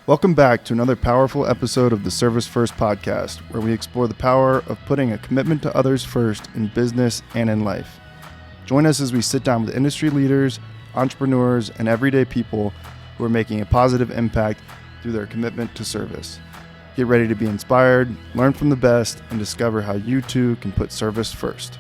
Welcome back to another powerful episode of the Service First podcast, where we explore the power of putting a commitment to others first in business and in life. Join us as we sit down with industry leaders, entrepreneurs, and everyday people who are making a positive impact through their commitment to service. Get ready to be inspired, learn from the best, and discover how you too can put service first.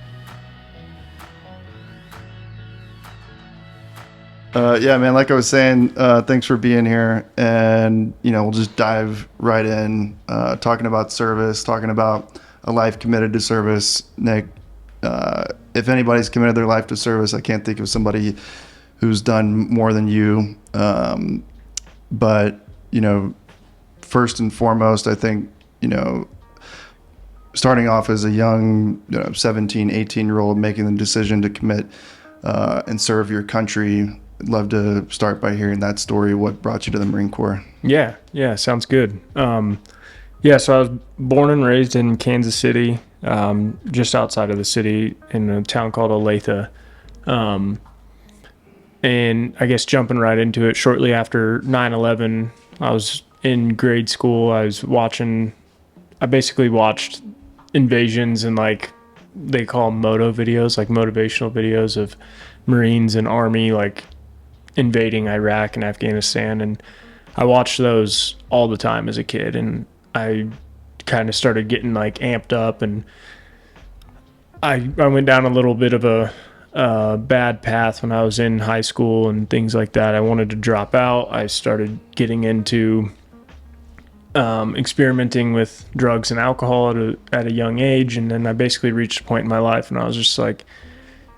Like I was saying, thanks for being here. And, we'll just dive right in, talking about service, talking about a life committed to service. Nick, if anybody's committed their life to service, I can't think of somebody who's done more than you. But first and foremost, I think, starting off as a young 17, 18-year-old, making the decision to commit and serve your country. I'd love to start by hearing that story. What brought you to the Marine Corps? Yeah, sounds good. So I was born and raised in Kansas City, just outside of the city in a town called Olathe. And I guess jumping right into it, shortly after 9/11, I was in grade school. I basically watched invasions and they call them moto videos, like motivational videos of Marines and Army, invading Iraq and Afghanistan, and I watched those all the time as a kid, and I kind of started getting amped up, and I went down a little bit of a bad path when I was in high school and things like that. I wanted to drop out. I started getting into experimenting with drugs and alcohol at a young age, and then I basically reached a point in my life and I was just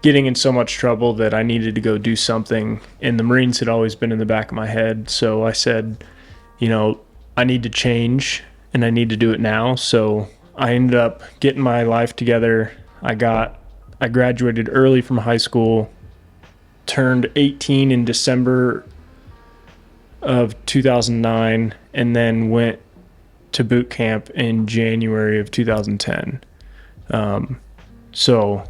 getting in so much trouble that I needed to go do something, and the Marines had always been in the back of my head. So I said, I need to change and I need to do it now. So I ended up getting my life together. I graduated early from high school, turned 18 in December of 2009, and then went to boot camp in January of 2010. So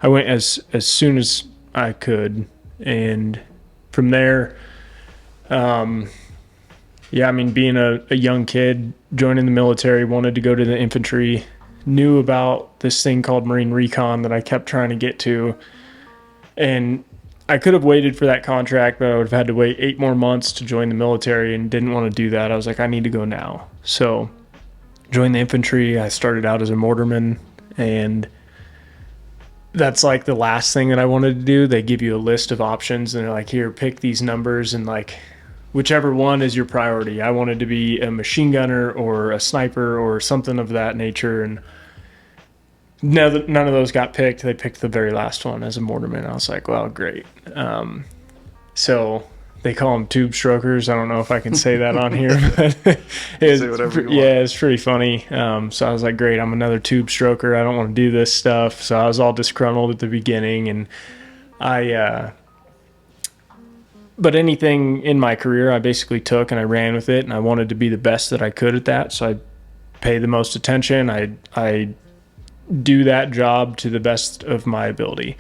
I went as soon as I could, and from there, being a young kid, joining the military, wanted to go to the infantry, knew about this thing called Marine Recon that I kept trying to get to, and I could have waited for that contract, but I would have had to wait 8 more months to join the military and didn't want to do that. I was like, I need to go now. So joined the infantry. I started out as a mortarman, and that's the last thing that I wanted to do. They give you a list of options and they're like, here, pick these numbers, and whichever one is your priority. I wanted to be a machine gunner or a sniper or something of that nature, and none of those got picked. They picked the very last one as a mortarman. I was like, well, great. So they call them tube strokers. I don't know if I can say that on here, but it's pretty funny. So I was like, great, I'm another tube stroker. I don't want to do this stuff. So I was all disgruntled at the beginning, and but anything in my career I basically took and I ran with it, and I wanted to be the best that I could at that. So I pay the most attention. I do that job to the best of my ability.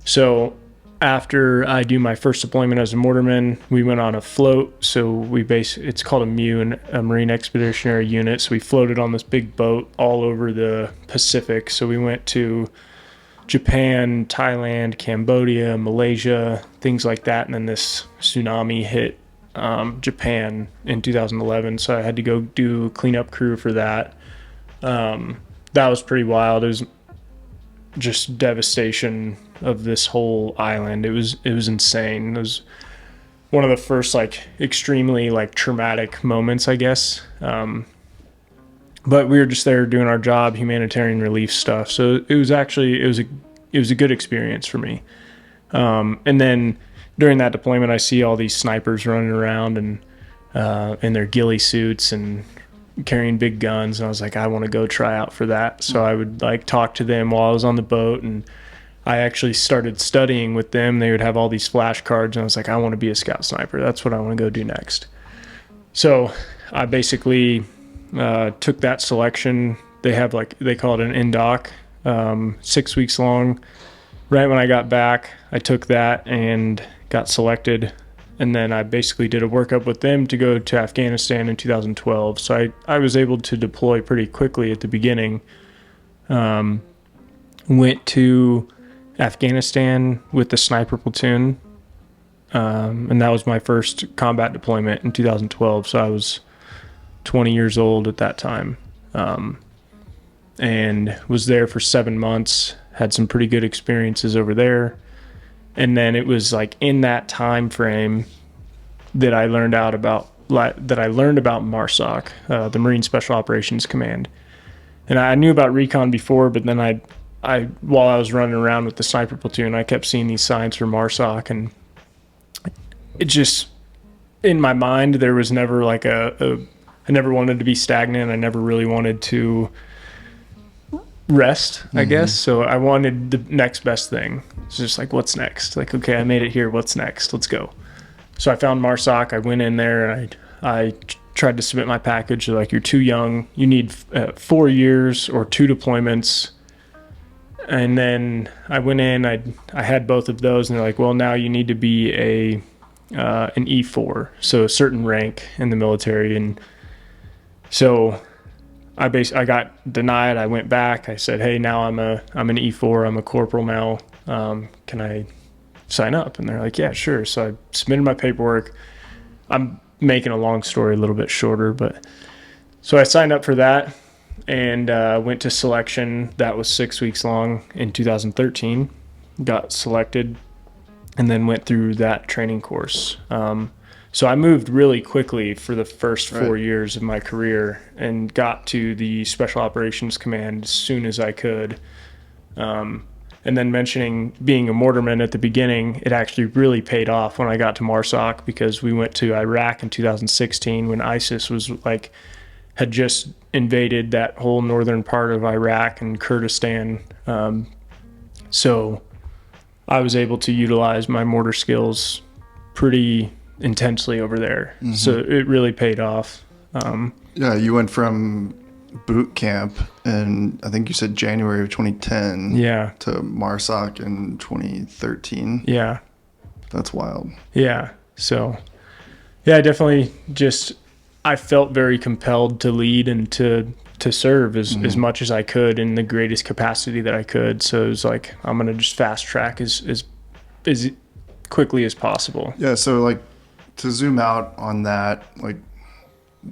So after I do my first deployment as a mortarman, we went on a float. So it's called a MU, a Marine Expeditionary Unit. So we floated on this big boat all over the Pacific. So we went to Japan, Thailand, Cambodia, Malaysia, things like that. And then this tsunami hit Japan in 2011. So I had to go do a cleanup crew for that. That was pretty wild. It was just devastation of this whole island. It was insane. It was one of the first extremely traumatic moments, I guess. But we were just there doing our job, humanitarian relief stuff. So it was a good experience for me. And then during that deployment, I see all these snipers running around and in their ghillie suits and carrying big guns, and I was like, I want to go try out for that. So I would talk to them while I was on the boat, and I actually started studying with them. They would have all these flashcards, and I was like, I want to be a scout sniper. That's what I want to go do next. So I basically took that selection. They have they call it an in-doc, 6 weeks long. Right when I got back, I took that and got selected And then I basically did a workup with them to go to Afghanistan in 2012. So I was able to deploy pretty quickly at the beginning. Went to Afghanistan with the sniper platoon. And that was my first combat deployment in 2012. So I was 20 years old at that time. And was there for 7 months, had some pretty good experiences over there. And then it was like in that time frame that I learned about MARSOC, the Marine Special Operations Command. And I knew about recon before, but then I while I was running around with the sniper platoon, I kept seeing these signs for MARSOC, and it just, in my mind, there was never like I never wanted to be stagnant. I never really wanted to rest, I guess. So I wanted the next best thing. It's just like, what's next? Like, okay, I made it here. What's next? Let's go. So I found MARSOC. I went in there and I tried to submit my package. They're like, you're too young. You need 4 years or 2 deployments. And then I went in, I had both of those, and they're like, well, now you need to be an E4, so a certain rank in the military. And so I got denied. I went back. I said, hey, now I'm an E4. I'm a corporal now. Can I sign up? And they're like, yeah, sure. So I submitted my paperwork. I'm making a long story a little bit shorter, but so I signed up for that and went to selection. That was 6 weeks long in 2013. Got selected and then went through that training course. So I moved really quickly for the first 4 years of my career and got to the Special Operations Command as soon as I could. And then mentioning being a mortarman at the beginning, it actually really paid off when I got to MARSOC, because we went to Iraq in 2016 when ISIS was had just invaded that whole northern part of Iraq and Kurdistan. So I was able to utilize my mortar skills pretty intensely over there. So it really paid off. Yeah, you went from boot camp in, I think you said January of 2010 to MARSOC in 2013. Yeah. That's wild. Yeah. So yeah, I definitely I felt very compelled to lead and to serve as much as I could in the greatest capacity that I could. So it was like, I'm going to just fast track as quickly as possible. Yeah. So like, to zoom out on that, like,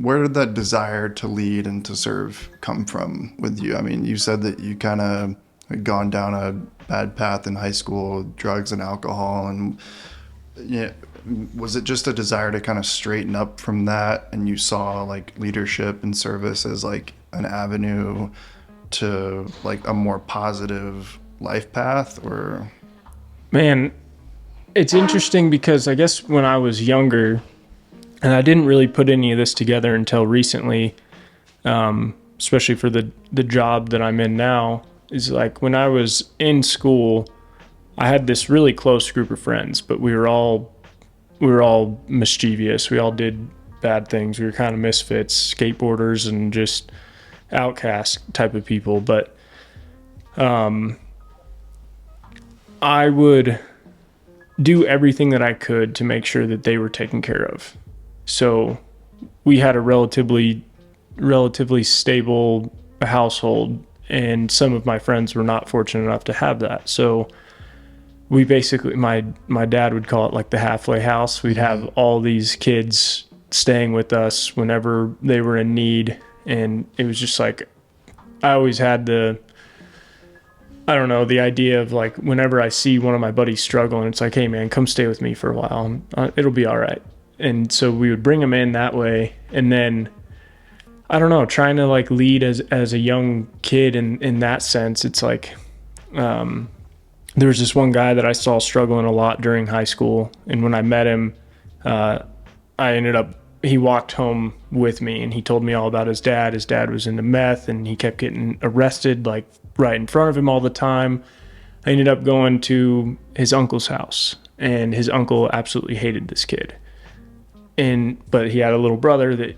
where did that desire to lead and to serve come from with you? I mean, you said that you kind of had gone down a bad path in high school, drugs and alcohol, and was it just a desire to kind of straighten up from that, and you saw like leadership and service as like an avenue to like a more positive life path? Or man, it's interesting because I guess when I was younger, and I didn't really put any of this together until recently, especially for the job that I'm in now, is like when I was in school, I had this really close group of friends, but we were all mischievous. We all did bad things. We were kind of misfits, skateboarders, and just outcast type of people. But I would do everything that I could to make sure that they were taken care of. So we had a relatively stable household, and some of my friends were not fortunate enough to have that. So we basically, my dad would call it like the halfway house. We'd have all these kids staying with us whenever they were in need. And it was just like, I always had the idea of like, whenever I see one of my buddies struggling, it's like, hey man, come stay with me for a while. It'll be all right. And so we would bring them in that way. And then, I don't know, trying to like lead as a young kid in that sense, it's like, there was this one guy that I saw struggling a lot during high school. And when I met him, he walked home with me and he told me all about his dad. His dad was into meth and he kept getting arrested like right in front of him all the time. I ended up going to his uncle's house, and his uncle absolutely hated this kid. But he had a little brother that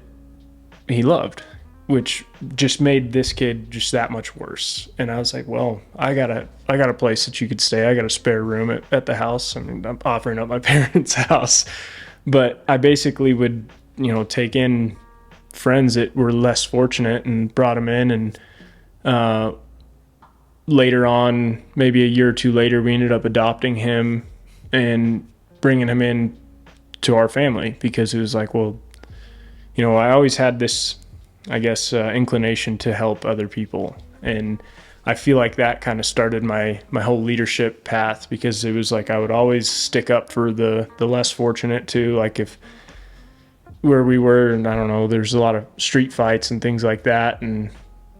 he loved, which just made this kid just that much worse. And I was like, well, I got a place that you could stay. I got a spare room at the house. I mean, I'm offering up my parents' house. But I basically would, take in friends that were less fortunate and brought them in. And later on, maybe a year or two later, we ended up adopting him and bringing him in to our family, because it was like, well, I always had this, I guess, inclination to help other people. And I feel like that kind of started my whole leadership path, because it was like I would always stick up for the less fortunate too. Like if where we were, and I don't know, there's a lot of street fights and things like that and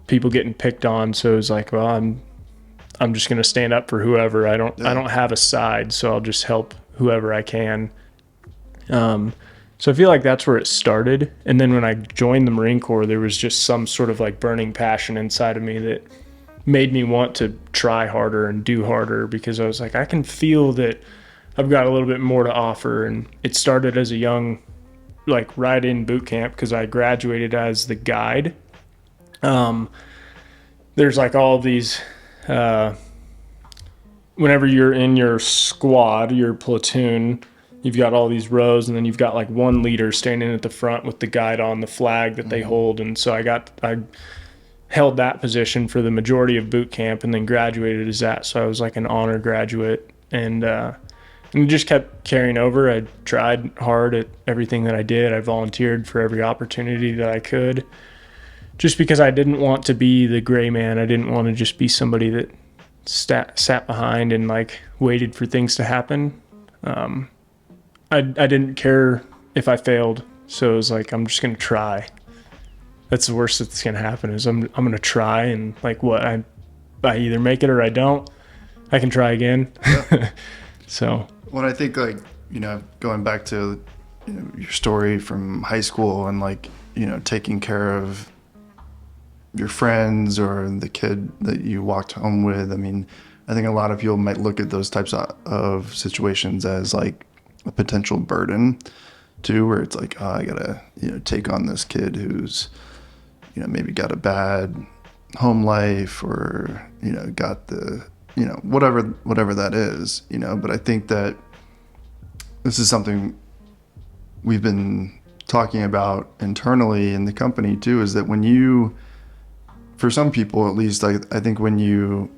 people getting picked on. So it was like, well, I'm just going to stand up for whoever. I don't have a side, so I'll just help whoever I can. So I feel like that's where it started. And then when I joined the Marine Corps, there was just some sort of like burning passion inside of me that made me want to try harder and do harder, because I was like, I can feel that I've got a little bit more to offer. And it started as a young, like right in boot camp, because I graduated as the guide. There's like all these, whenever you're in your squad, your platoon, you've got all these rows, and then you've got like one leader standing at the front with the guide on the flag that they hold. And so I held that position for the majority of boot camp, and then graduated as that. So I was like an honor graduate, and it just kept carrying over. I tried hard at everything that I did. I volunteered for every opportunity that I could, just because I didn't want to be the gray man. I didn't want to just be somebody that sat behind and like waited for things to happen. I didn't care if I failed, so it was like, I'm just gonna try. That's the worst that's gonna happen, is I'm gonna try, and like what, I either make it or I don't. I can try again. Yeah. So when I think like, going back to your story from high school and like, taking care of your friends or the kid that you walked home with, I mean, I think a lot of people might look at those types of situations as like a potential burden too, where it's like, oh, I gotta take on this kid who's maybe got a bad home life, or got the whatever that is, but I think that this is something we've been talking about internally in the company too, is that when you, for some people at least, I think when you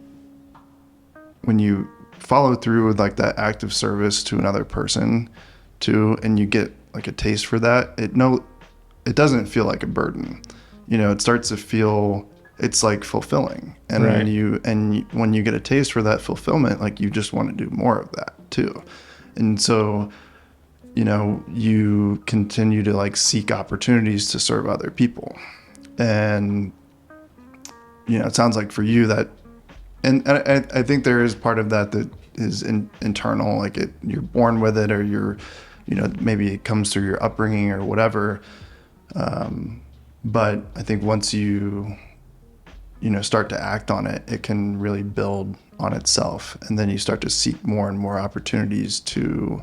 follow through with like that act of service to another person too, and you get like a taste for that, it doesn't feel like a burden. It starts to feel, it's like fulfilling. And right. when you get a taste for that fulfillment, like you just want to do more of that too. And so, you continue to like seek opportunities to serve other people. And, it sounds like for you that, and I think there is part of that is internal, like you're born with it, or you're, maybe it comes through your upbringing or whatever. But I think once you start to act on it, it can really build on itself. And then you start to seek more and more opportunities to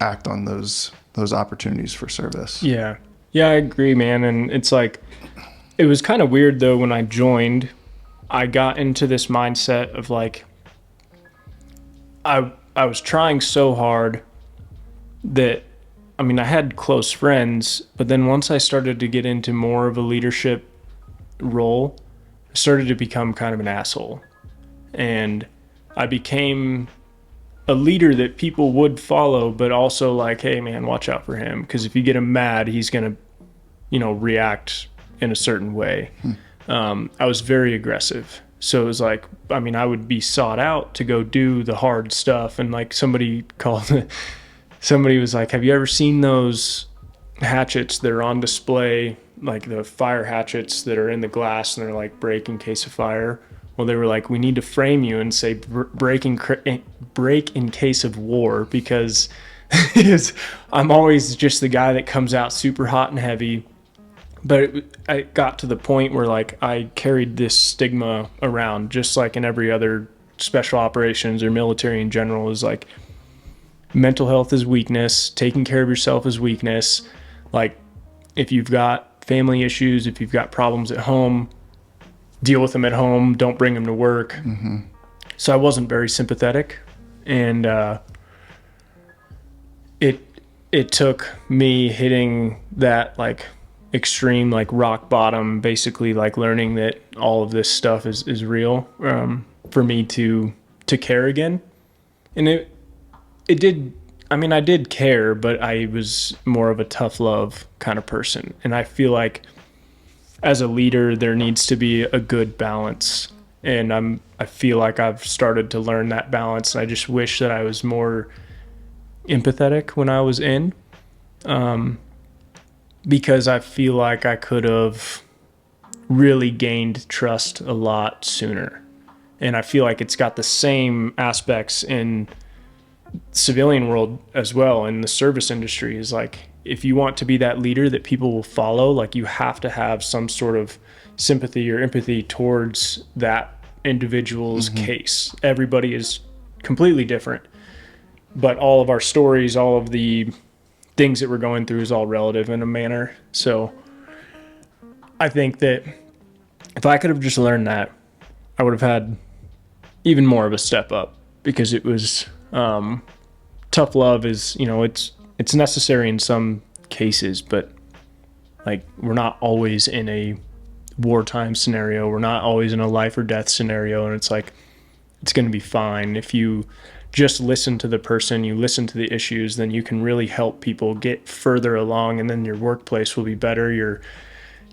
act on those opportunities for service. Yeah. Yeah, I agree, man. And it's like, it was kind of weird though, when I joined, I got into this mindset of like, I was trying so hard that, I mean, I had close friends, but then once I started to get into more of a leadership role, I started to become kind of an asshole. And I became a leader that people would follow, but also like, hey man, watch out for him, because if you get him mad, he's gonna, react in a certain way. I was very aggressive. So it was like, I mean, I would be sought out to go do the hard stuff. And like somebody was like, have you ever seen those hatchets that are on display, like the fire hatchets that are in the glass and they're like break in case of fire? Well, they were like, we need to frame you and say break in case of war, because I'm always just the guy that comes out super hot and heavy. But I got to the point where like I carried this stigma around, just like in every other special operations or military in general, is like mental health is weakness, taking care of yourself is weakness. Like if you've got family issues, if you've got problems at home, deal with them at home, don't bring them to work. Mm-hmm. So I wasn't very sympathetic. And it took me hitting that like extreme, like rock bottom, basically like learning that all of this stuff is real, for me to care again. And it did, I mean, I did care, but I was more of a tough love kind of person. And I feel like as a leader, there needs to be a good balance. And I feel like I've started to learn that balance. And I just wish that I was more empathetic when I was in, because I feel like I could have really gained trust a lot sooner. And I feel like it's got the same aspects in civilian world as well. In the service industry is like, if you want to be that leader that people will follow, like you have to have some sort of sympathy or empathy towards that individual's case. Everybody is completely different, but all of our stories, all of the things that we're going through is all relative in a manner. So I think that if I could have just learned that, I would have had even more of a step up, because it was, tough love is, it's necessary in some cases, but like we're not always in a wartime scenario. We're not always in a life or death scenario. And it's like, it's going to be fine. If you just listen to the person, you listen to the issues, then you can really help people get further along. And then your workplace will be better.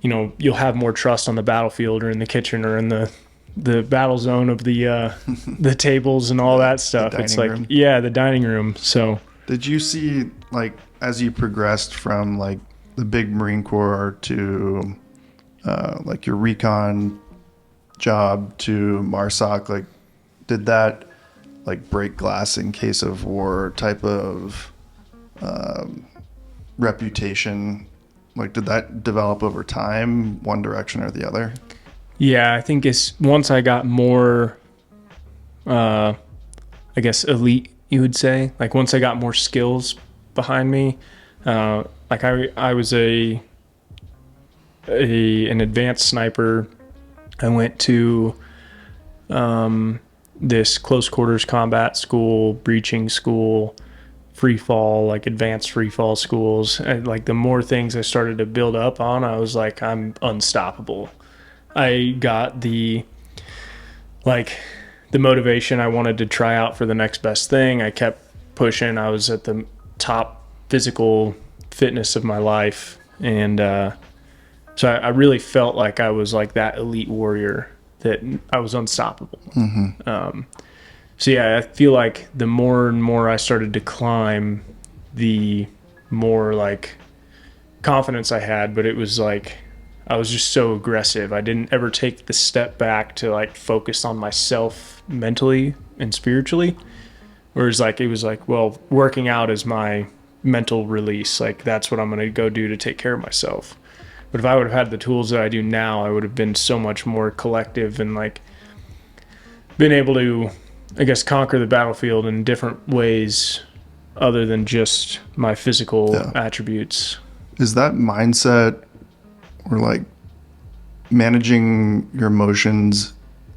You'll have more trust on the battlefield or in the kitchen or in the battle zone of the tables and all that stuff. It's like, room. Yeah, the dining room. So did you see, like, as you progressed from like the big Marine Corps to like your recon job to MARSOC, like did that like break glass in case of war type of reputation, like did that develop over time, one direction or the other? Yeah, I think it's once I got more, I guess, elite, you would say. Like once I got more skills behind me, like I was an advanced sniper. I went to this close quarters combat school, breaching school, free fall, like advanced free fall schools. And like the more things I started to build up on, I was like, I'm unstoppable. I got the motivation. I wanted to try out for the next best thing. I kept pushing. I was at the top physical fitness of my life. And so I really felt like I was like that elite warrior, that I was unstoppable. So yeah, I feel like the more and more I started to climb, the more like confidence I had, but it was like, I was just so aggressive. I didn't ever take the step back to like focus on myself mentally and spiritually. Whereas like, it was like, well, working out is my mental release. Like that's what I'm going to go do to take care of myself. But if I would have had the tools that I do now, I would have been so much more collective and like been able to, I guess, conquer the battlefield in different ways other than just my physical attributes. Is that mindset, or like managing your emotions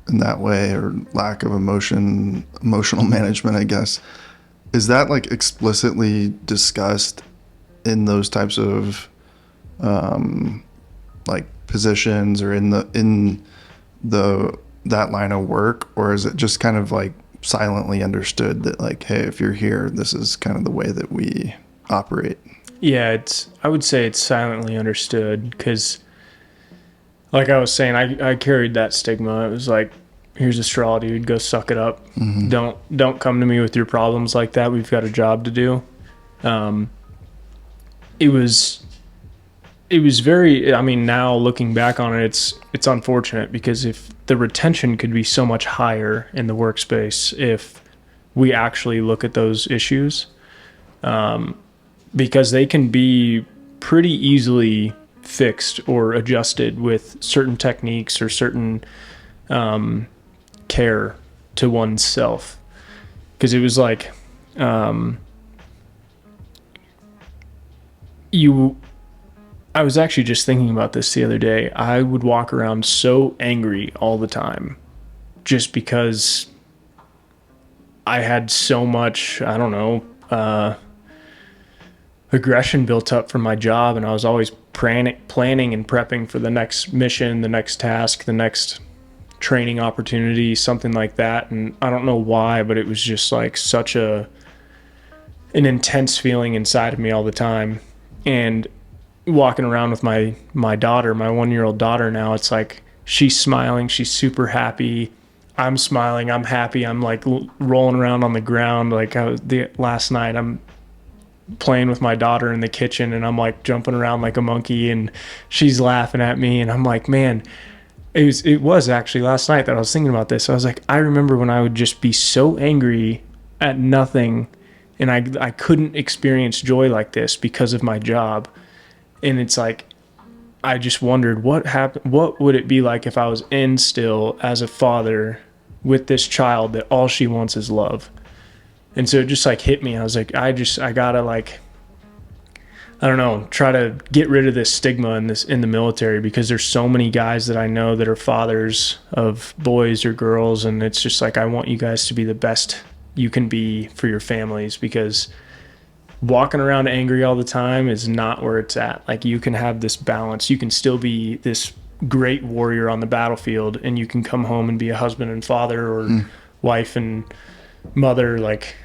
in that way, or lack of emotional management, I guess, is that like explicitly discussed in those types of like positions or in that line of work? Or is it just kind of like silently understood that like, hey, if you're here, this is kind of the way that we operate? Yeah, I would say it's silently understood, because like I was saying, I carried that stigma. It was like, here's a straw, dude, go suck it up. Don't come to me with your problems like that. We've got a job to do. It was very, I mean, now looking back on it, it's unfortunate, because if the retention could be so much higher in the workspace if we actually look at those issues, because they can be pretty easily fixed or adjusted with certain techniques or certain care to oneself. Because it was like, I was actually just thinking about this the other day. I would walk around so angry all the time just because I had so much, I don't know, aggression built up from my job, and I was always planning and prepping for the next mission, the next task, the next training opportunity, something like that. And I don't know why, but it was just like such an intense feeling inside of me all the time. And walking around with my daughter, my 1-year-old daughter now, it's like she's smiling, she's super happy. I'm smiling, I'm happy. I'm like rolling around on the ground. Like last night, I'm playing with my daughter in the kitchen, and I'm like jumping around like a monkey, and she's laughing at me. And I'm like, man, it was actually last night that I was thinking about this. I was like, I remember when I would just be so angry at nothing, and I couldn't experience joy like this because of my job. And it's like, I just wondered what would it be like if I was in still as a father with this child that all she wants is love. And so it just like hit me. I was like, I gotta, like, I don't know, try to get rid of this stigma in the military, because there's so many guys that I know that are fathers of boys or girls. And it's just like, I want you guys to be the best you can be for your families, because walking around angry all the time is not where it's at. Like, you can have this balance. You can still be this great warrior on the battlefield, and you can come home and be a husband and father, or wife and mother. Like,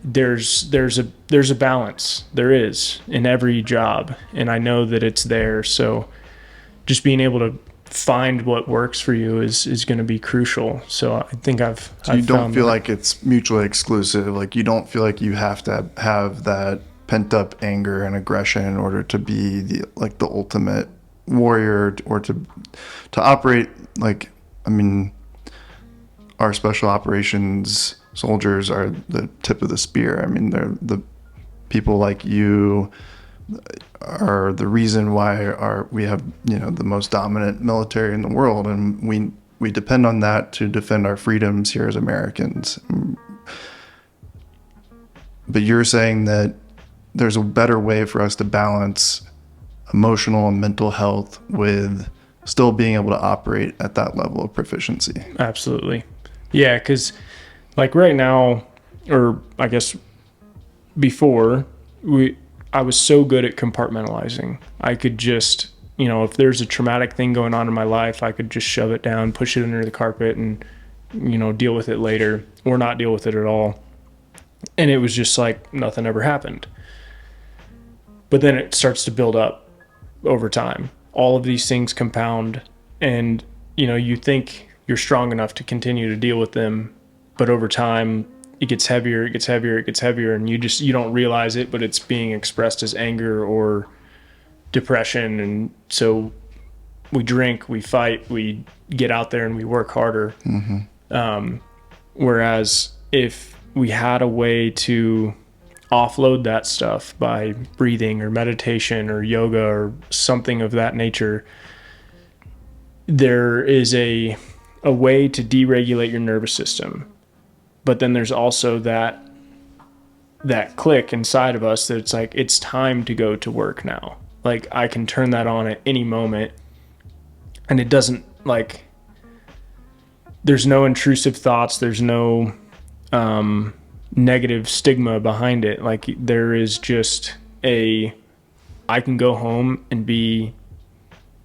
there's a balance. There is, in every job, and I know that it's there. So just being able to find what works for you is going to be crucial. So I think you don't feel like it's mutually exclusive. Like, you don't feel like you have to have that pent up anger and aggression in order to be the ultimate warrior, or to operate. Like, I mean, our special operations soldiers are the tip of the spear. I mean, they're the people like you are the reason why we have, the most dominant military in the world, and we depend on that to defend our freedoms here as Americans. But you're saying that there's a better way for us to balance emotional and mental health with still being able to operate at that level of proficiency. Absolutely. Yeah, because like right now, or I guess before, I was so good at compartmentalizing. I could just, if there's a traumatic thing going on in my life, I could just shove it down, push it under the carpet, and, deal with it later, or not deal with it at all. And it was just like nothing ever happened. But then it starts to build up over time. All of these things compound, and, you think you're strong enough to continue to deal with them, but over time it gets heavier, it gets heavier, it gets heavier, and you don't realize it, but it's being expressed as anger or depression. And so we drink, we fight, we get out there and we work harder. Mm-hmm. Whereas if we had a way to offload that stuff by breathing or meditation or yoga or something of that nature, there is a way to deregulate your nervous system. But then there's also that click inside of us that it's like, it's time to go to work now. Like, I can turn that on at any moment, and it doesn't, like, there's no intrusive thoughts. There's no negative stigma behind it. Like, there is just I can go home and be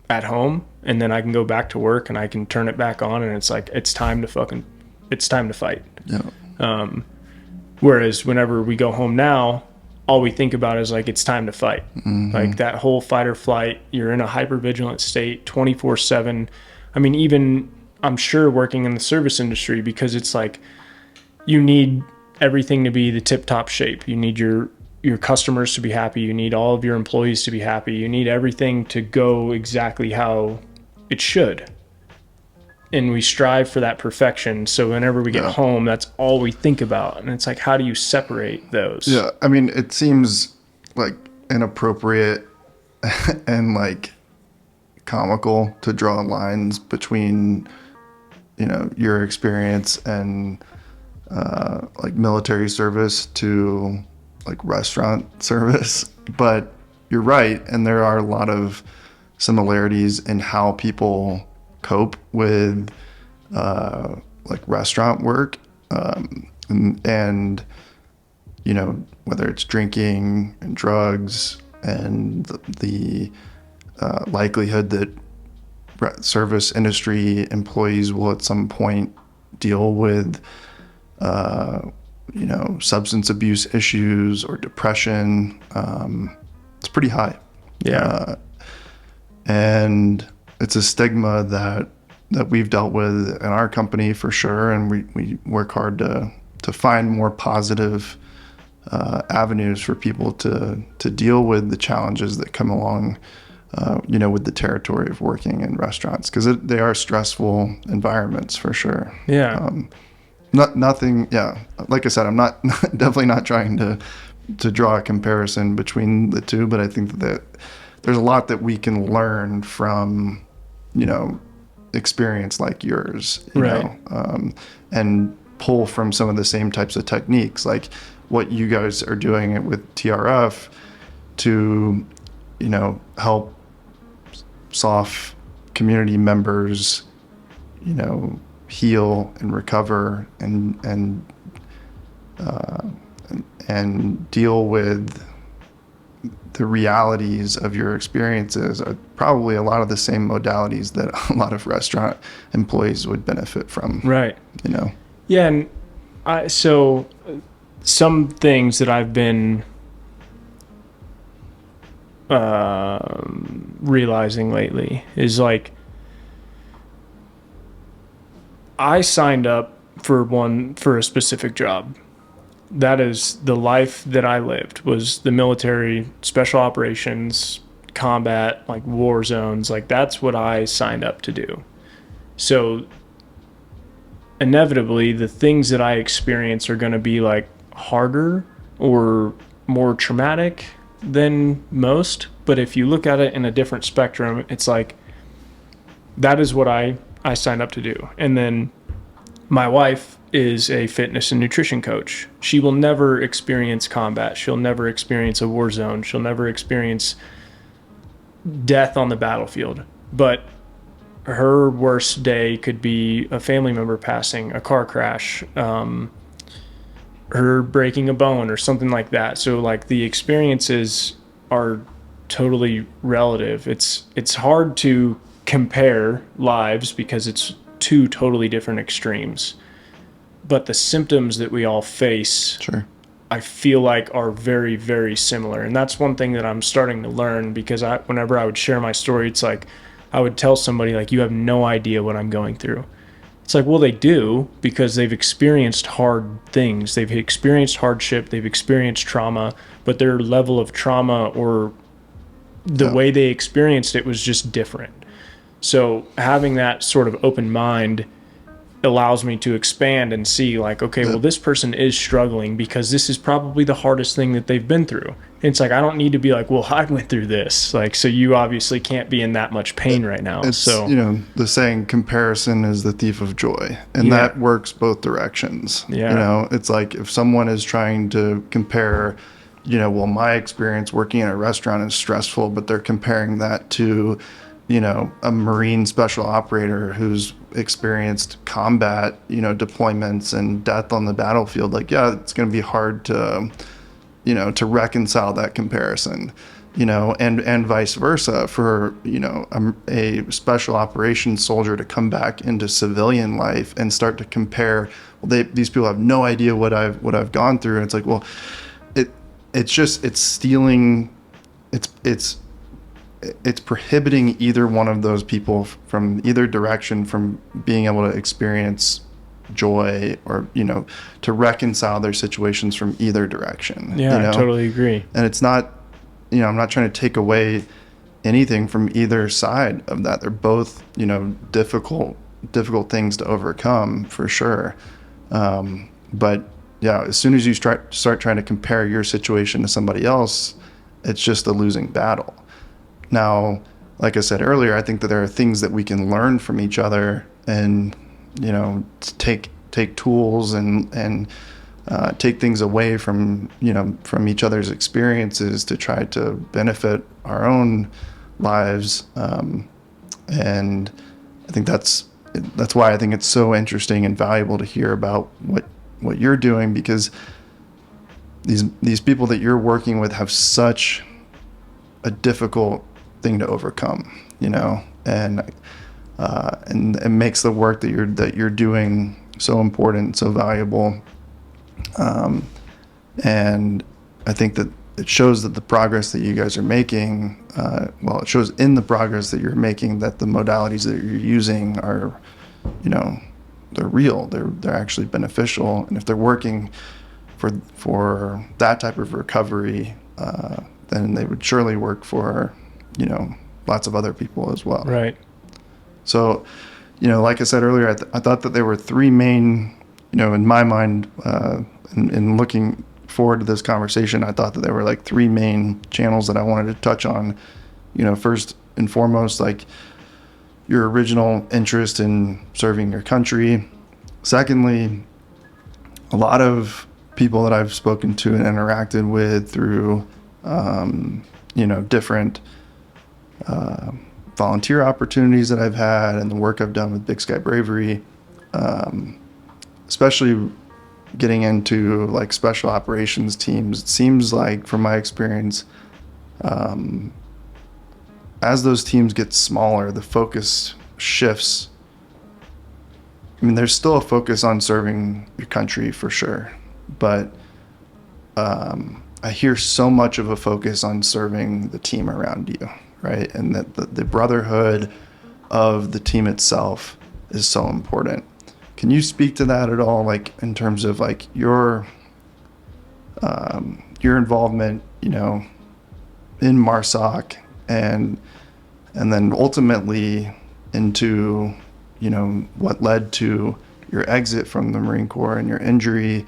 at home, and then I can go back to work, and I can turn it back on, and it's like, it's time to fight. Yeah. Whereas whenever we go home now, all we think about is like, it's time to fight. Mm-hmm. Like, that whole fight or flight, you're in a hypervigilant state 24/7. I mean, even I'm sure working in the service industry, because it's like, you need everything to be the tip top shape. You need your customers to be happy. You need all of your employees to be happy. You need everything to go exactly how it should. And we strive for that perfection. So whenever we get home, that's all we think about. And it's like, how do you separate those? Yeah. I mean, it seems like inappropriate and like comical to draw lines between, your experience and like military service to like restaurant service. But you're right. And there are a lot of similarities in how people cope with like restaurant work, and whether it's drinking and drugs and the likelihood that service industry employees will at some point deal with, substance abuse issues or depression. It's pretty high. Yeah. And it's a stigma that we've dealt with in our company for sure. And we work hard to find more positive avenues for people to deal with the challenges that come along, with the territory of working in restaurants, because they are stressful environments for sure. Yeah. Nothing. Yeah. Like I said, I'm not definitely not trying to draw a comparison between the two, but I think that there's a lot that we can learn from, experience like yours, Right. And pull from some of the same types of techniques, like what you guys are doing with TRF to, help soft community members, heal and recover and deal with the realities of your experiences are probably a lot of the same modalities that a lot of restaurant employees would benefit from. Right. Yeah. And so some things that I've been realizing lately is like, I signed up for a specific job. That is the life that I lived, was the military, special operations, combat, like war zones. Like that's what I signed up to do. So inevitably the things that I experience are going to be like harder or more traumatic than most. But if you look at it in a different spectrum, it's like, that is what I signed up to do. And then my wife is a fitness and nutrition coach. She will never experience combat. She'll never experience a war zone. She'll never experience death on the battlefield. But her worst day could be a family member passing, a car crash, her breaking a bone or something like that. So like the experiences are totally relative. It's hard to compare lives because it's two totally different extremes. But the symptoms that we all face, Sure. I feel like are very, very similar. And that's one thing that I'm starting to learn, because whenever I would share my story, it's like I would tell somebody like, you have no idea what I'm going through. It's like, well, they do, because they've experienced hard things. They've experienced hardship. They've experienced trauma, but their level of trauma or the way they experienced it was just different. So having that sort of open mind allows me to expand and see like, okay, well, this person is struggling because this is probably the hardest thing that they've been through. It's like, I don't need to be like, well, I went through this. Like, so you obviously can't be in that much pain right now. It's, so, the saying, comparison is the thief of joy. And that works both directions. Yeah. It's like if someone is trying to compare, well, my experience working in a restaurant is stressful, but they're comparing that to, a Marine special operator who's experienced combat, deployments and death on the battlefield. Like, yeah, it's going to be hard to, to reconcile that comparison, and vice versa for, a special operations soldier to come back into civilian life and start to compare. Well, these people have no idea what I've gone through. And it's like, well, it's stealing. It's prohibiting either one of those people from either direction from being able to experience joy or, to reconcile their situations from either direction. Yeah, I totally agree. And it's not, I'm not trying to take away anything from either side of that. They're both, difficult things to overcome for sure. But yeah, as soon as you start trying to compare your situation to somebody else, it's just a losing battle. Now, like I said earlier, I think that there are things that we can learn from each other and, take tools and take things away from, from each other's experiences to try to benefit our own lives. And I think that's why I think it's so interesting and valuable to hear about what you're doing, because these people that you're working with have such a difficult thing to overcome, and it makes the work that you're doing so important, so valuable. And I think that it shows that the progress that you guys are making, it shows in the progress that you're making that the modalities that you're using are, they're real. They're actually beneficial. And if they're working for that type of recovery, then they would surely work for, lots of other people as well. Right. So, like I said earlier, I thought that there were three main, in my mind, in looking forward to this conversation, I thought that there were like three main channels that I wanted to touch on. First and foremost, like your original interest in serving your country. Secondly, a lot of people that I've spoken to and interacted with through, different volunteer opportunities that I've had and the work I've done with Big Sky Bravery, especially getting into like special operations teams. It seems like, from my experience, as those teams get smaller, the focus shifts. I mean, there's still a focus on serving your country for sure, but I hear so much of a focus on serving the team around you, right? And that the brotherhood of the team itself is so important. Can you speak to that at all, like in terms of like your involvement, in MARSOC and then ultimately into, what led to your exit from the Marine Corps and your injury,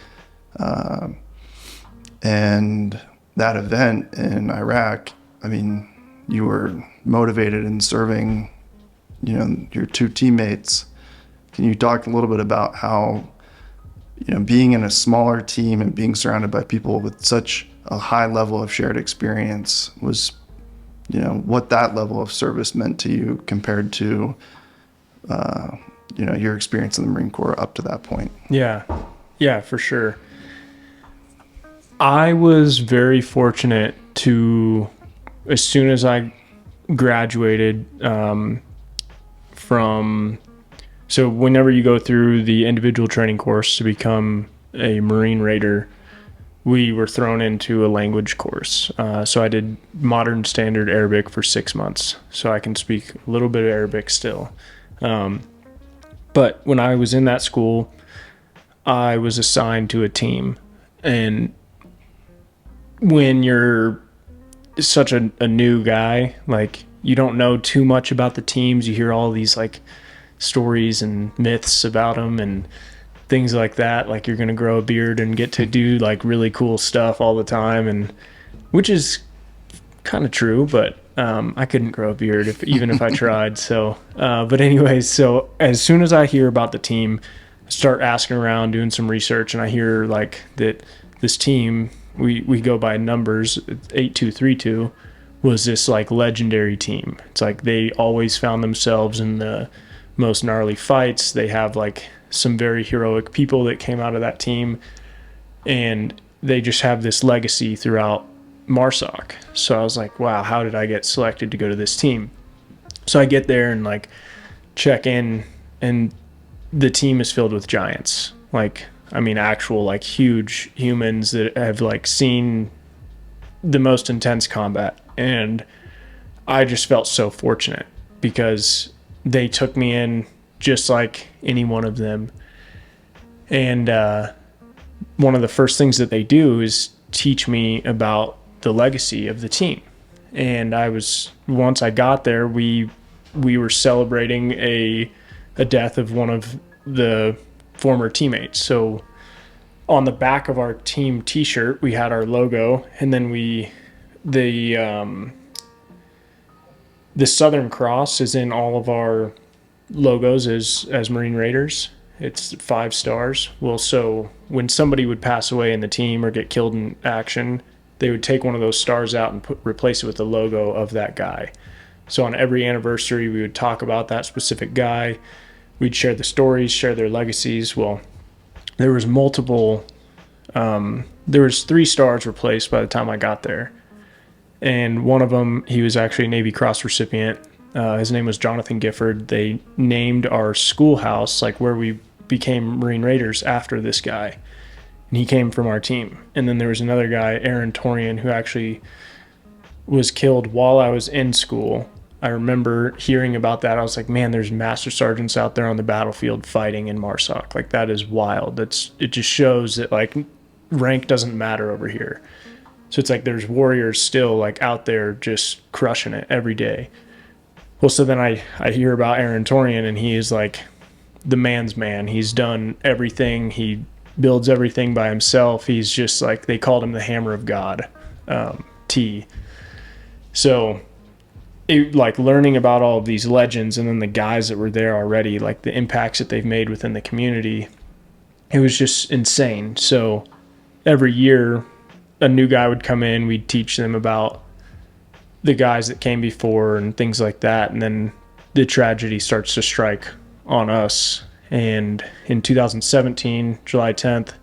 and that event in Iraq? I mean, you were motivated in serving, your two teammates. Can you talk a little bit about how, being in a smaller team and being surrounded by people with such a high level of shared experience was, what that level of service meant to you compared to, your experience in the Marine Corps up to that point? Yeah, for sure. I was very fortunate to, as soon as I graduated so whenever you go through the individual training course to become a Marine Raider, we were thrown into a language course. So I did Modern Standard Arabic for 6 months, so I can speak a little bit of Arabic still. But when I was in that school, I was assigned to a team. And when you're such a new guy, like, you don't know too much about the teams. You hear all these like stories and myths about them and things like that, like you're gonna grow a beard and get to do like really cool stuff all the time, and which is kind of true, but I couldn't grow a beard even if I tried. So but anyways, so as soon as I hear about the team, I start asking around, doing some research, and I hear like that this team, we go by numbers, 8232, was this like legendary team. It's like they always found themselves in the most gnarly fights. They have like some very heroic people that came out of that team, and they just have this legacy throughout MARSOC. So I was like, wow, how did I get selected to go to this team? So I get there and like check in, and the team is filled with giants. Like, I mean, actual like huge humans that have like seen the most intense combat. And I just felt so fortunate because they took me in just like any one of them. And one of the first things that they do is teach me about the legacy of the team. And once I got there, we were celebrating a death of one of the former teammates. So on the back of our team t-shirt, we had our logo, and then the Southern Cross is in all of our logos as Marine Raiders. It's 5 stars. Well, so when somebody would pass away in the team or get killed in action, they would take one of those stars out and replace it with the logo of that guy. So on every anniversary, we would talk about that specific guy. We'd share the stories, share their legacies. Well, there was multiple there was 3 stars replaced by the time I got there. And one of them, he was actually a Navy Cross recipient. His name was Jonathan Gifford. They named our schoolhouse, like where we became Marine Raiders, after this guy. And he came from our team. And then there was another guy, Aaron Torian, who actually was killed while I was in school. I remember hearing about that. I was like, man, there's master sergeants out there on the battlefield fighting in MARSOC. Like, that is wild. It just shows that, like, rank doesn't matter over here. So it's like there's warriors still, like, out there just crushing it every day. Well, so then I hear about Aaron Torian, and he is like the man's man. He's done everything. He builds everything by himself. He's just like, they called him the Hammer of God, T. So like learning about all of these legends and then the guys that were there already, like the impacts that they've made within the community, it was just insane. So every year a new guy would come in, we'd teach them about the guys that came before and things like that. And then the tragedy starts to strike on us. And in 2017, July 10th,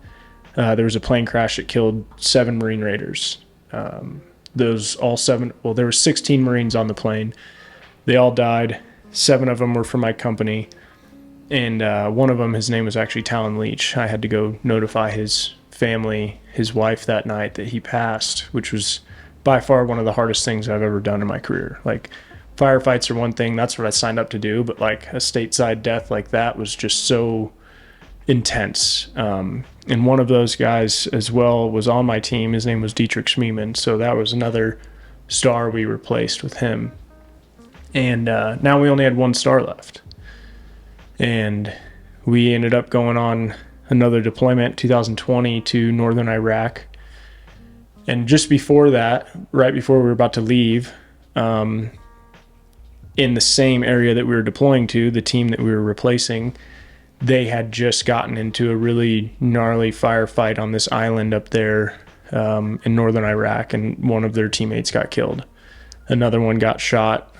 there was a plane crash that killed 7 Marine Raiders. There were 16 Marines on the plane. They all died. 7 of them were from my company. And one of them, his name was actually Talon Leach. I had to go notify his family, his wife, that night that he passed, which was by far one of the hardest things I've ever done in my career. Like, firefights are one thing, that's what I signed up to do, but like a stateside death like that was just so intense. And one of those guys as well was on my team. His name was Dietrich Schmiemann, so that was another star we replaced with him. And now we only had 1 star left. And we ended up going on another deployment, 2020, to northern Iraq. And just before that, right before we were about to leave, in the same area that we were deploying to, the team that we were replacing, they had just gotten into a really gnarly firefight on this island up there in northern Iraq, and one of their teammates got killed. Another one got shot,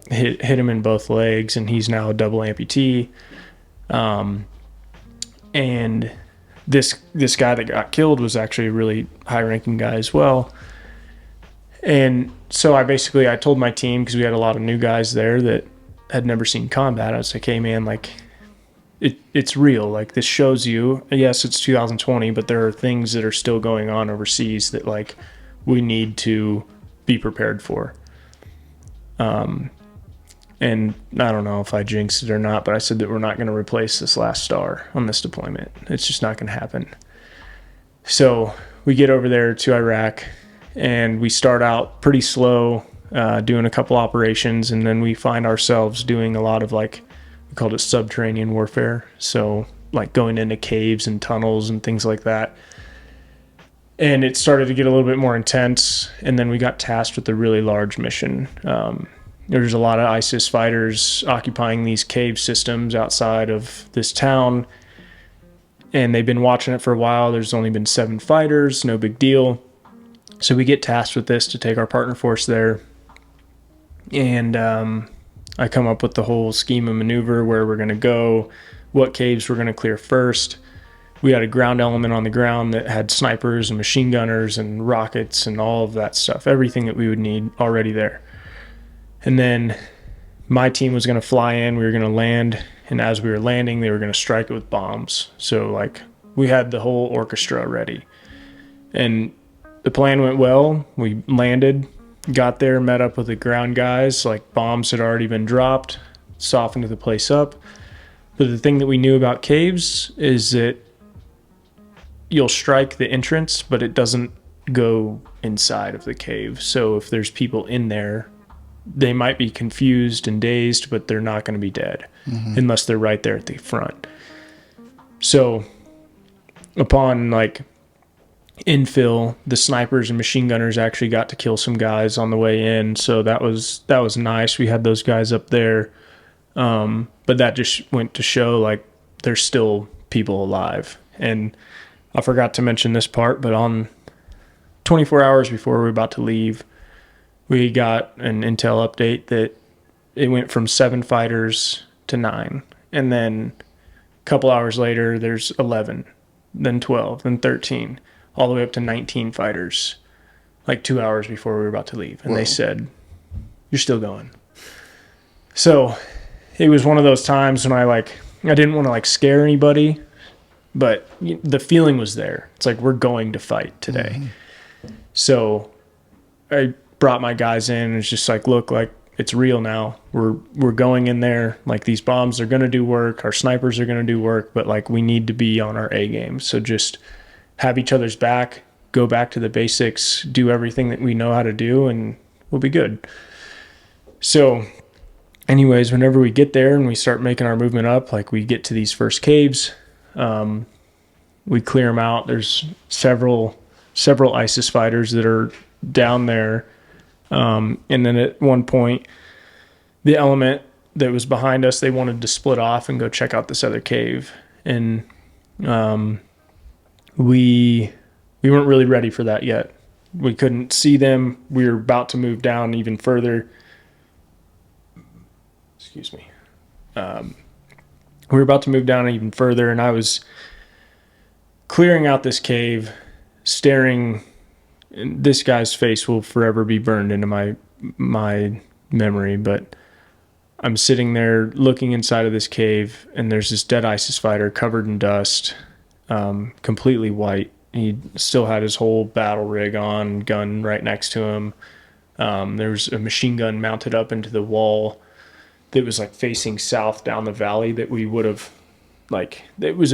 hit him in both legs, and he's now a double amputee. And this guy that got killed was actually a really high-ranking guy as well. And so I told my team, because we had a lot of new guys there that had never seen combat, I was like, hey man, like, it's real. Like, this shows you, yes, it's 2020, but there are things that are still going on overseas that, like, we need to be prepared for. And I don't know if I jinxed it or not, but I said that we're not going to replace this last star on this deployment. It's just not going to happen. So we get over there to Iraq, and we start out pretty slow, doing a couple operations, and then we find ourselves doing a lot of, like, we called it subterranean warfare. So like going into caves and tunnels and things like that. And it started to get a little bit more intense. And then we got tasked with a really large mission. There's a lot of ISIS fighters occupying these cave systems outside of this town. And they've been watching it for a while. There's only been 7 fighters, no big deal. So we get tasked with this to take our partner force there. And I come up with the whole scheme of maneuver, where we're going to go, what caves we're going to clear first. We had a ground element on the ground that had snipers and machine gunners and rockets and all of that stuff, everything that we would need already there. And then my team was going to fly in, we were going to land, and as we were landing, they were going to strike it with bombs. So like, we had the whole orchestra ready. And the plan went well. We landed, got there, met up with the ground guys, like bombs had already been dropped, softened the place up. But the thing that we knew about caves is that you'll strike the entrance, but it doesn't go inside of the cave. So if there's people in there, they might be confused and dazed, but they're not going to be dead unless they're right there at the front. So upon like infill, the snipers and machine gunners actually got to kill some guys on the way in. So that was nice. We had those guys up there. But that just went to show like there's still people alive. And I forgot to mention this part, but on 24 hours before we were about to leave, we got an intel update that it went from 7 fighters to 9. And then a couple hours later, there's 11, then 12, then 13. all the way up to 19 fighters, like 2 hours before we were about to leave. And they said, "You're still going." So it was one of those times when I didn't want to scare anybody, but the feeling was there. It's like, we're going to fight today. So I brought my guys in and it's just like, look, it's real now. We're going in there. These bombs are going to do work. Our snipers are going to do work, but we need to be on our A game. So just have each other's back, go back to the basics, do everything that we know how to do, and we'll be good. So anyways, whenever we get there and we start making our movement up, we get to these first caves, we clear them out. There's several ISIS fighters that are down there. And then at one point, the element that was behind us, they wanted to split off and go check out this other cave. And we weren't really ready for that yet. We couldn't see them. We were about to move down even further. Excuse me. We were about to move down even further, and I was clearing out this cave, staring. This guy's face will forever be burned into my memory, but I'm sitting there looking inside of this cave, and there's this dead ISIS fighter covered in dust, completely white. He still had his whole battle rig on, gun right next to him. There was a machine gun mounted up into the wall that was facing south down the valley that we would have, it was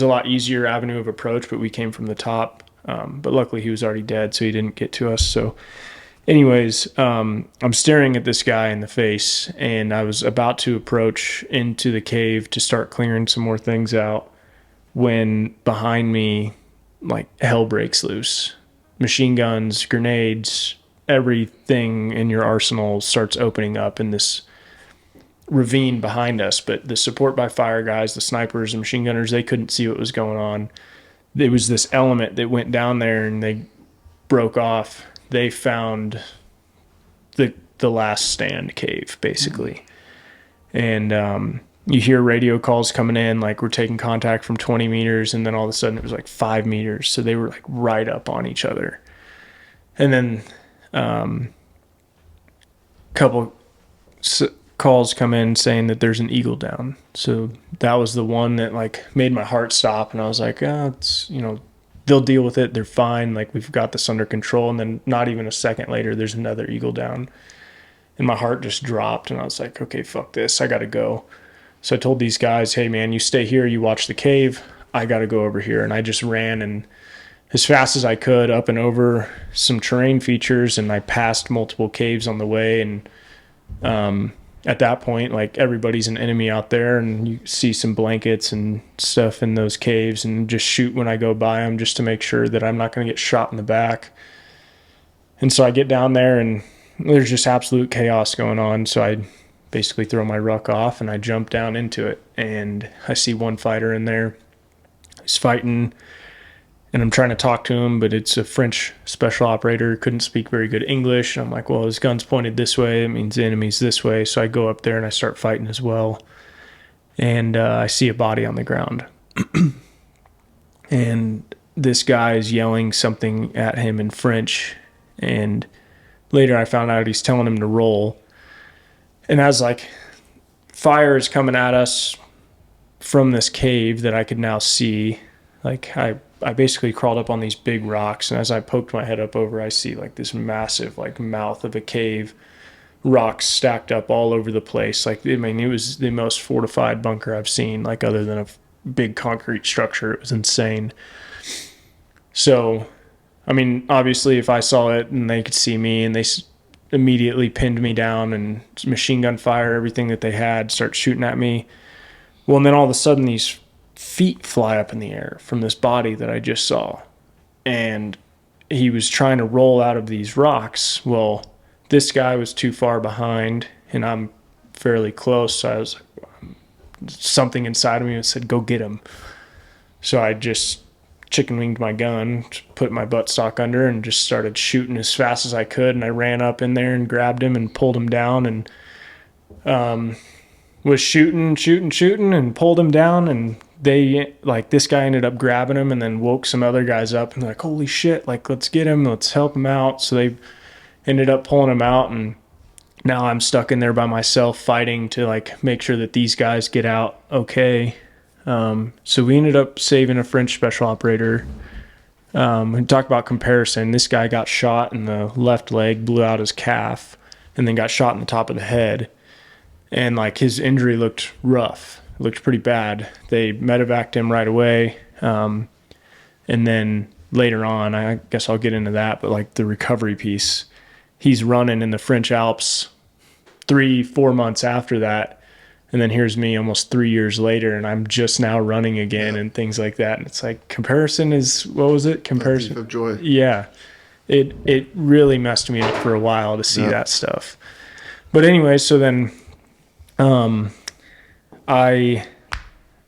a lot easier avenue of approach, but we came from the top. But luckily he was already dead, so he didn't get to us. So anyways, I'm staring at this guy in the face, and I was about to approach into the cave to start clearing some more things out when behind me, hell breaks loose. Machine guns, grenades, everything in your arsenal starts opening up in this ravine behind us. But the support by fire guys, the snipers and machine gunners, they couldn't see what was going on. There was this element that went down there and they broke off. They found the last stand cave, basically. And you hear radio calls coming in, we're taking contact from 20 meters, and then all of a sudden it was 5 meters. So they were right up on each other. And then couple calls come in saying that there's an eagle down. So that was the one that made my heart stop, and I was like, it's, they'll deal with it, they're fine, we've got this under control. And then not even a second later, there's another eagle down, and my heart just dropped, and I was like, okay, fuck this, I gotta go. So I told these guys, hey man, you stay here, you watch the cave, I gotta go over here. And I just ran, and as fast as I could, up and over some terrain features, and I passed multiple caves on the way. And at that point, everybody's an enemy out there, and you see some blankets and stuff in those caves, and just shoot when I go by them just to make sure that I'm not going to get shot in the back. And so I get down there, and there's just absolute chaos going on. So I basically throw my ruck off, and I jump down into it, and I see one fighter in there. He's fighting, and I'm trying to talk to him, but it's a French special operator, couldn't speak very good English. And I'm like, well, his gun's pointed this way, it means the enemy's this way. So I go up there and I start fighting as well. And I see a body on the ground. And this guy is yelling something at him in French. And later I found out he's telling him to roll. And as fire is coming at us from this cave that I could now see, I basically crawled up on these big rocks, and as I poked my head up over, I see this massive mouth of a cave, rocks stacked up all over the place. It was the most fortified bunker I've seen, other than a big concrete structure. It was insane. So, obviously if I saw it and they could see me, and they immediately pinned me down, and machine gun fire, everything that they had, start shooting at me. Well, and then all of a sudden these feet fly up in the air from this body that I just saw, and he was trying to roll out of these rocks. Well, this guy was too far behind, and I'm fairly close, so I was something inside of me that said, go get him. So I just chicken winged my gun, put my buttstock under, and just started shooting as fast as I could. And I ran up in there and grabbed him and pulled him down, and was shooting and pulled him down and they like, this guy ended up grabbing him and then woke some other guys up, and they're like, holy shit, like, let's get him, let's help him out. So they ended up pulling him out, and now I'm stuck in there by myself fighting to like make sure that these guys get out okay. So we ended up saving a French special operator. And talk about comparison. This guy got shot in the left leg, blew out his calf, and then got shot in the top of the head. And like, his injury looked rough. It looked pretty bad. They medevaced him right away. And then later on, I guess I'll get into that, but like the recovery piece, he's running in the French Alps 3-4 months after that. And then here's me almost 3 years later, and I'm just now running again and things like that. And it's like, comparison is, what was it? Comparison. A thief of joy. Yeah. It really messed me up for a while to see that stuff. But anyway, so then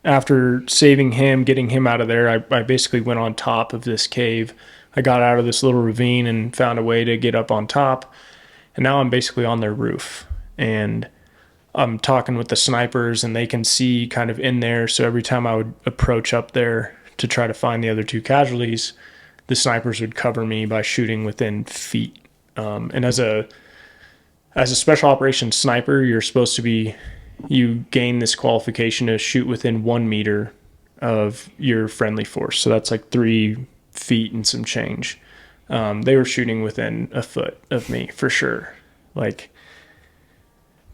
after saving him, getting him out of there, I basically went on top of this cave. I got out of this little ravine and found a way to get up on top. And now I'm basically on their roof. And I'm talking with the snipers, and they can see kind of in there. So every time I would approach up there to try to find the other 2 casualties, the snipers would cover me by shooting within feet. And as a special operations sniper, you're supposed to be, you gain this qualification to shoot within 1 meter of your friendly force. So that's like 3 feet and some change. They were shooting within a foot of me for sure. Like,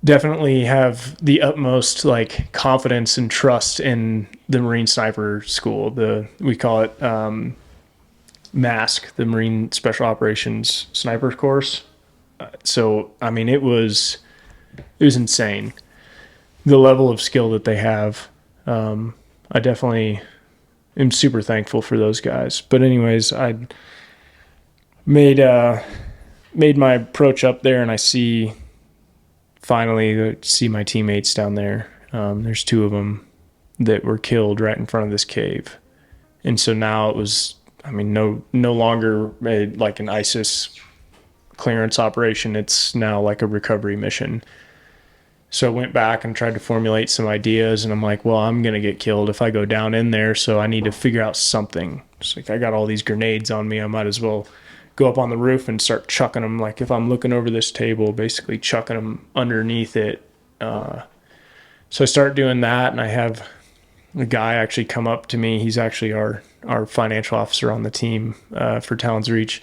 definitely have the utmost like confidence and trust in the Marine Sniper School. We call it MASC, the Marine Special Operations Sniper Course. So I mean, it was insane, the level of skill that they have. I definitely am super thankful for those guys. But anyways, I made my approach up there, and I finally see my teammates down there. There's 2 of them that were killed right in front of this cave. And so now it was, I mean, no longer like an ISIS clearance operation. It's now like a recovery mission. So I went back and tried to formulate some ideas, and I'm like, well, I'm going to get killed if I go down in there, so I need to figure out something. It's like, I got all these grenades on me, I might as well go up on the roof and start chucking them. Like, if I'm looking over this table, basically chucking them underneath it. So I start doing that, and I have a guy actually come up to me. He's actually our financial officer on the team for Talons Reach.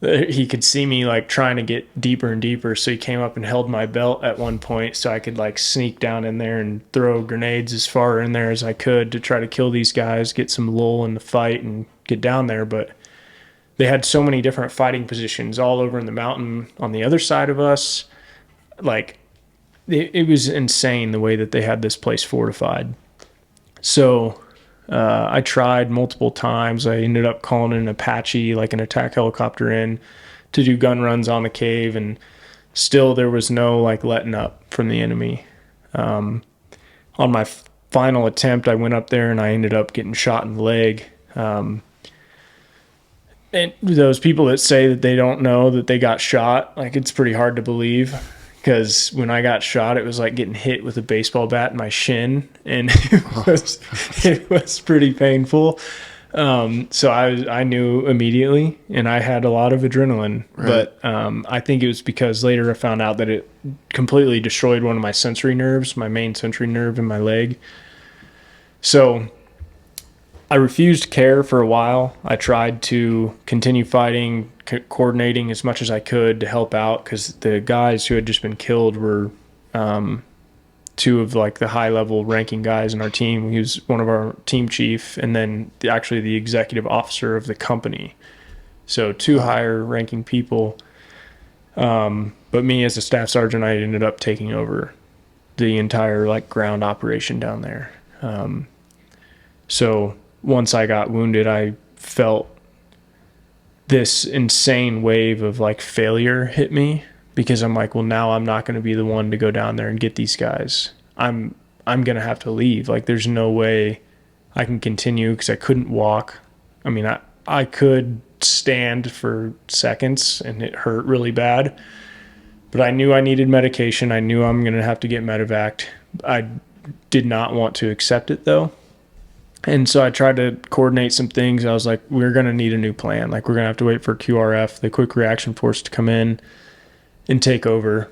He could see me like trying to get deeper and deeper, so he came up and held my belt at one point so I could like sneak down in there and throw grenades as far in there as I could to try to kill these guys, get some lull in the fight, and get down there. But they had so many different fighting positions all over in the mountain on the other side of us. Like, it was insane the way that they had this place fortified. So I tried multiple times. I ended up calling an Apache, like an attack helicopter, in to do gun runs on the cave, and still there was no like letting up from the enemy. On my final attempt, I went up there and I ended up getting shot in the leg. And those people that say that they don't know that they got shot, like, it's pretty hard to believe, because when I got shot, it was like getting hit with a baseball bat in my shin, and it was pretty painful. So I knew immediately, and I had a lot of adrenaline. Right. But I think it was because later I found out that it completely destroyed one of my sensory nerves, my main sensory nerve in my leg. So I refused care for a while. I tried to continue fighting, coordinating as much as I could to help out, because the guys who had just been killed were 2 of like the high level ranking guys in our team. He was one of our team chief, and then actually the executive officer of the company. So 2 higher ranking people. But me as a staff sergeant, I ended up taking over the entire like ground operation down there. So once I got wounded, I felt this insane wave of like failure hit me, because I'm like, well, now I'm not going to be the one to go down there and get these guys. I'm going to have to leave. Like, there's no way I can continue, because I couldn't walk. I mean, I could stand for seconds and it hurt really bad, but I knew I needed medication. I knew I'm going to have to get medevaced. I did not want to accept it though. And so I tried to coordinate some things. I was like, we're going to need a new plan. Like, we're going to have to wait for QRF, the Quick Reaction Force, to come in and take over.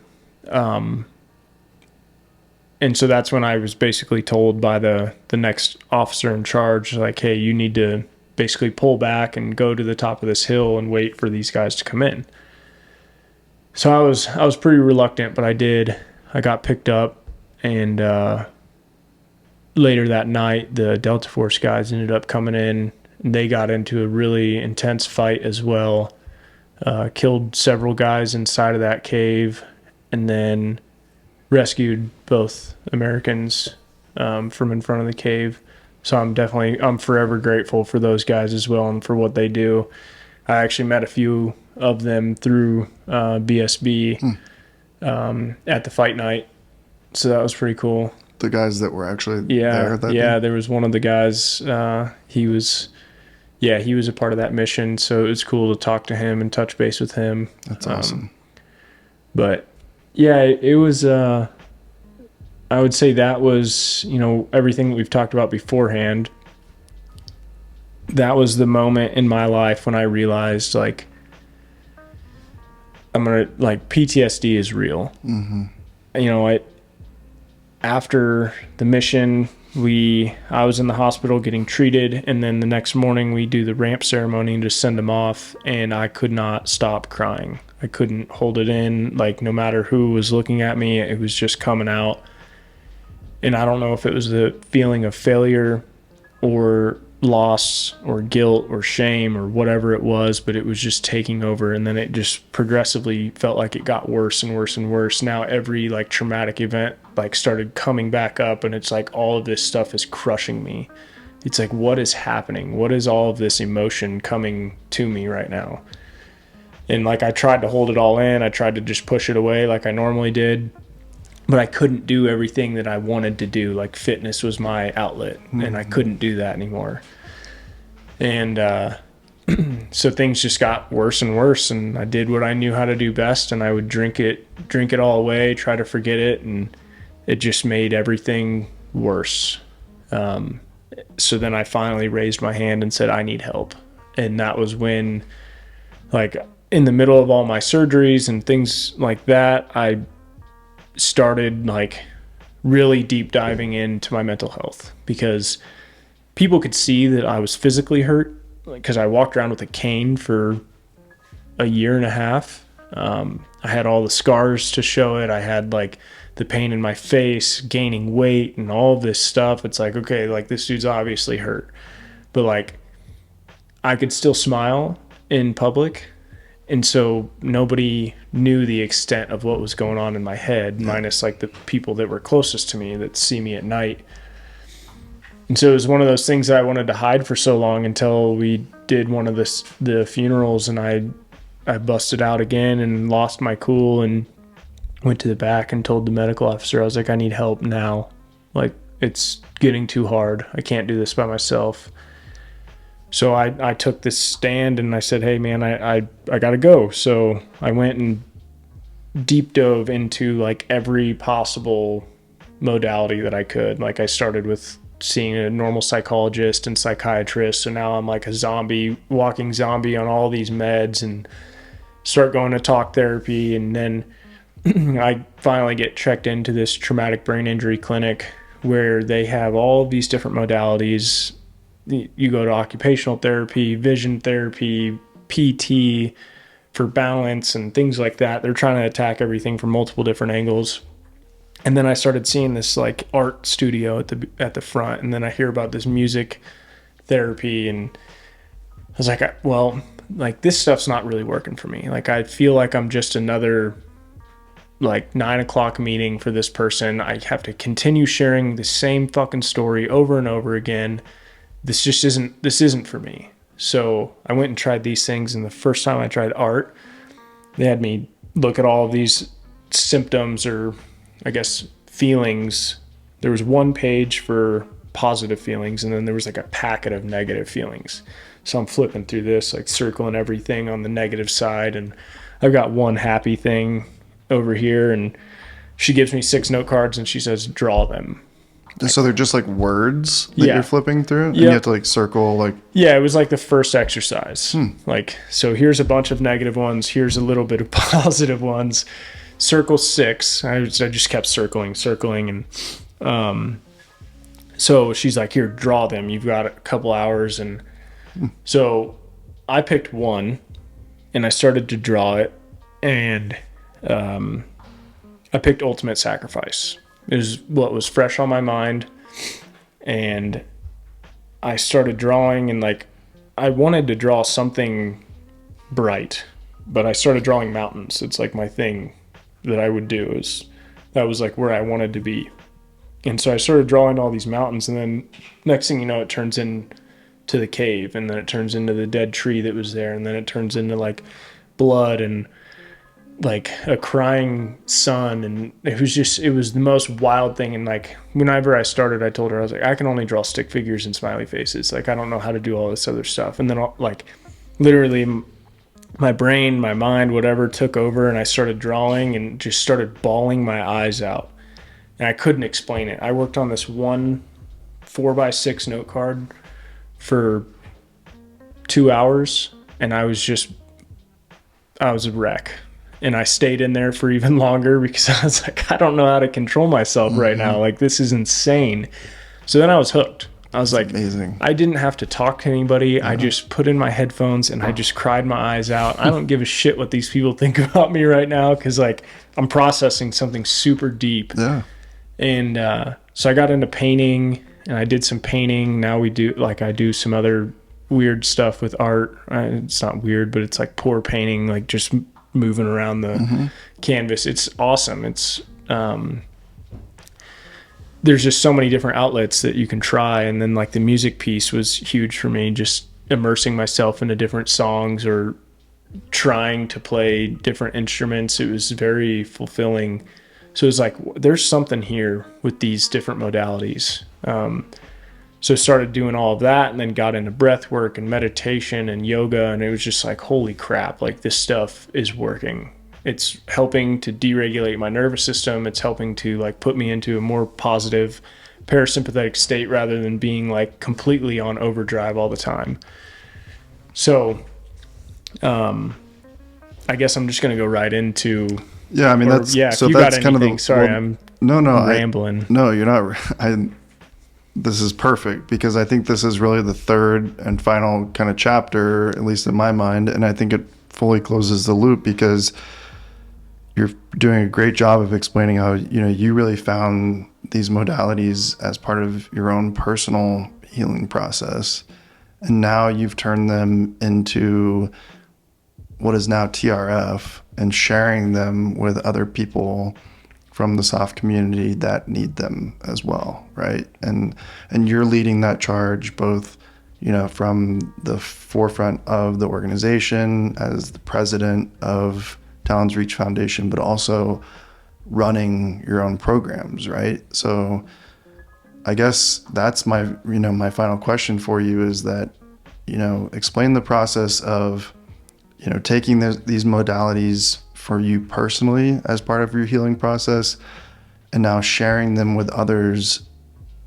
And so that's when I was basically told by the next officer in charge, like, hey, you need to basically pull back and go to the top of this hill and wait for these guys to come in. So I was pretty reluctant, but I did. I got picked up, and later that night, the Delta Force guys ended up coming in. And they got into a really intense fight as well. Killed several guys inside of that cave, and then rescued both Americans from in front of the cave. So I'm forever grateful for those guys as well and for what they do. I actually met a few of them through BSB at the fight night. So that was pretty cool. The guys that were actually there that day? There was one of the guys, he was a part of that mission, so it was cool to talk to him and touch base with him. That's awesome. But yeah, it was, I would say that was, everything that we've talked about beforehand. That was the moment in my life when I realized, like, PTSD is real. Mm-hmm. After the mission, I was in the hospital getting treated, and then the next morning we do the ramp ceremony and just send them off, and I could not stop crying. I couldn't hold it in. Like, no matter who was looking at me, it was just coming out. And I don't know if it was the feeling of failure or loss or guilt or shame or whatever it was, but it was just taking over. And then it just progressively felt like it got worse and worse and worse. Now every traumatic event started coming back up, and it's like all of this stuff is crushing me. It's like, what is happening? What is all of this emotion coming to me right now? And I tried to hold it all in. I tried to just push it away like I normally did, but I couldn't do everything that I wanted to do. Like, fitness was my outlet, and I couldn't do that anymore. And so things just got worse and worse, and I did what I knew how to do best, and I would drink it all away, try to forget it, and it just made everything worse. So then I finally raised my hand and said, I need help. And that was when, in the middle of all my surgeries and things like that, I started really deep diving into my mental health, because people could see that I was physically hurt, because I walked around with a cane for a year and a half. I had all the scars to show it. I had the pain in my face, gaining weight, and all of this stuff. It's okay, this dude's obviously hurt. But I could still smile in public. And so nobody knew the extent of what was going on in my head, minus the people that were closest to me that see me at night. And so it was one of those things that I wanted to hide for so long, until we did one of the funerals, and I busted out again and lost my cool and went to the back and told the medical officer, I was like, I need help now. It's getting too hard. I can't do this by myself. So I took this stand and I said, hey man, I gotta go. So I went and deep dove into every possible modality that I could. I started with seeing a normal psychologist and psychiatrist. So now I'm a walking zombie on all these meds, and start going to talk therapy. And then I finally get checked into this traumatic brain injury clinic, where they have all of these different modalities. You go to occupational therapy, vision therapy, PT for balance and things like that. They're trying to attack everything from multiple different angles. And then I started seeing this art studio at the front, and then I hear about this music therapy, and I was like, well, this stuff's not really working for me. I feel like I'm just another 9:00 meeting for this person. I have to continue sharing the same fucking story over and over again. This isn't for me. So I went and tried these things, and the first time I tried art, they had me look at all of these symptoms, or I guess feelings. There was one page for positive feelings, and then there was a packet of negative feelings. So I'm flipping through this, circling everything on the negative side, and I've got one happy thing over here, and she gives me 6 note cards and she says, draw them. So they're just like words that Yeah. you're flipping through, and you Yep. have to like circle like. Yeah, it was like the first exercise. Like, so here's a bunch of negative ones. Here's a little bit of positive ones. Circle 6. I just kept circling. And so she's like, here, draw them. You've got a couple hours. And so I picked one, and I started to draw it. And I picked Ultimate Sacrifice. It was what was fresh on my mind. And I started drawing, and like I wanted to draw something bright, but I started drawing mountains. It's like my thing that I would do. That was like where I wanted to be. And so I started drawing all these mountains, and then next thing you know, it turns into the cave, and then it turns into the dead tree that was there, and then it turns into like blood and like a crying son. And it was the most wild thing. And like whenever I started, I told her, I was like, I can only draw stick figures and smiley faces. Like I don't know how to do all this other stuff. And then like literally my brain, my mind, whatever took over, and I started drawing and just started bawling my eyes out, and I couldn't explain it. I worked on this one 4x6 note card for 2 hours, and I was a wreck. And I stayed in there for even longer because I was like, I don't know how to control myself right now. Like, this is insane. So then I was hooked. I was like, amazing. I didn't have to talk to anybody. I just put in my headphones and I just cried my eyes out. I don't give a shit what these people think about me right now, because like I'm processing something super deep. Yeah. And so I got into painting, and I did some painting. Now I do some other weird stuff with art. It's not weird, but it's like pour painting, like just moving around the canvas. It's awesome. It's there's just so many different outlets that you can try. And then like the music piece was huge for me, just immersing myself into different songs or trying to play different instruments. It was very fulfilling. So it was like, there's something here with these different modalities. So started doing all of that, and then got into breath work and meditation and yoga. And it was just like, holy crap, like this stuff is working. It's helping to deregulate my nervous system. It's helping to like put me into a more positive parasympathetic state rather than being like completely on overdrive all the time. So, I guess I'm just going to go right into. Yeah. I mean, if you got anything, sorry, I'm rambling. No, you're not. This is perfect, because I think this is really the third and final kind of chapter, at least in my mind. And I think it fully closes the loop, because you're doing a great job of explaining how, you really found these modalities as part of your own personal healing process. And now you've turned them into what is now TRF, and sharing them with other people from the soft community that need them as well, right? And you're leading that charge both, from the forefront of the organization as the president of Talons Reach Foundation, but also running your own programs, right? So I guess that's my final question for you is that, explain the process of, taking these modalities for you personally as part of your healing process, and now sharing them with others,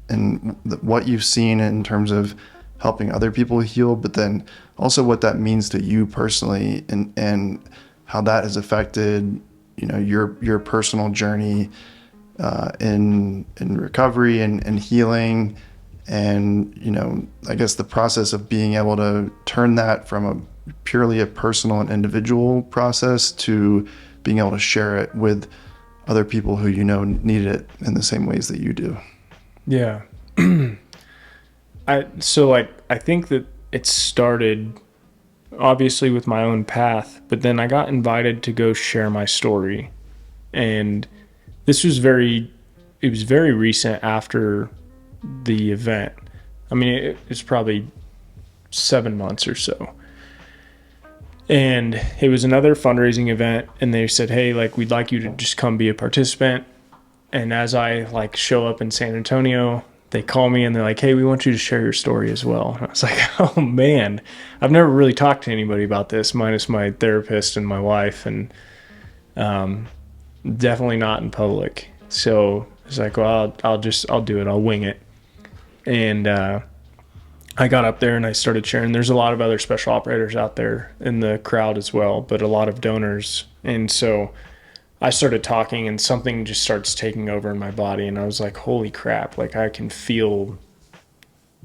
and what you've seen in terms of helping other people heal, but then also what that means to you personally, and how that has affected, your personal journey in recovery and healing, and I guess the process of being able to turn that from purely a personal and individual process to being able to share it with other people who need it in the same ways that you do. Yeah. I think that it started obviously with my own path, but then I got invited to go share my story. And this was very recent after the event. I mean, it's probably 7 months or so. And it was another fundraising event, and they said, hey, like, we'd like you to just come be a participant. And as I like show up in San Antonio, they call me and they're like, hey, we want you to share your story as well. And I was like, oh man, I've never really talked to anybody about this, minus my therapist and my wife, and definitely not in public. So He's like, well, I'll do it. I'll wing it. And I got up there and I started sharing. There's a lot of other special operators out there in the crowd as well, but a lot of donors. And so I started talking and something just starts taking over in my body. And I was like, holy crap. Like I can feel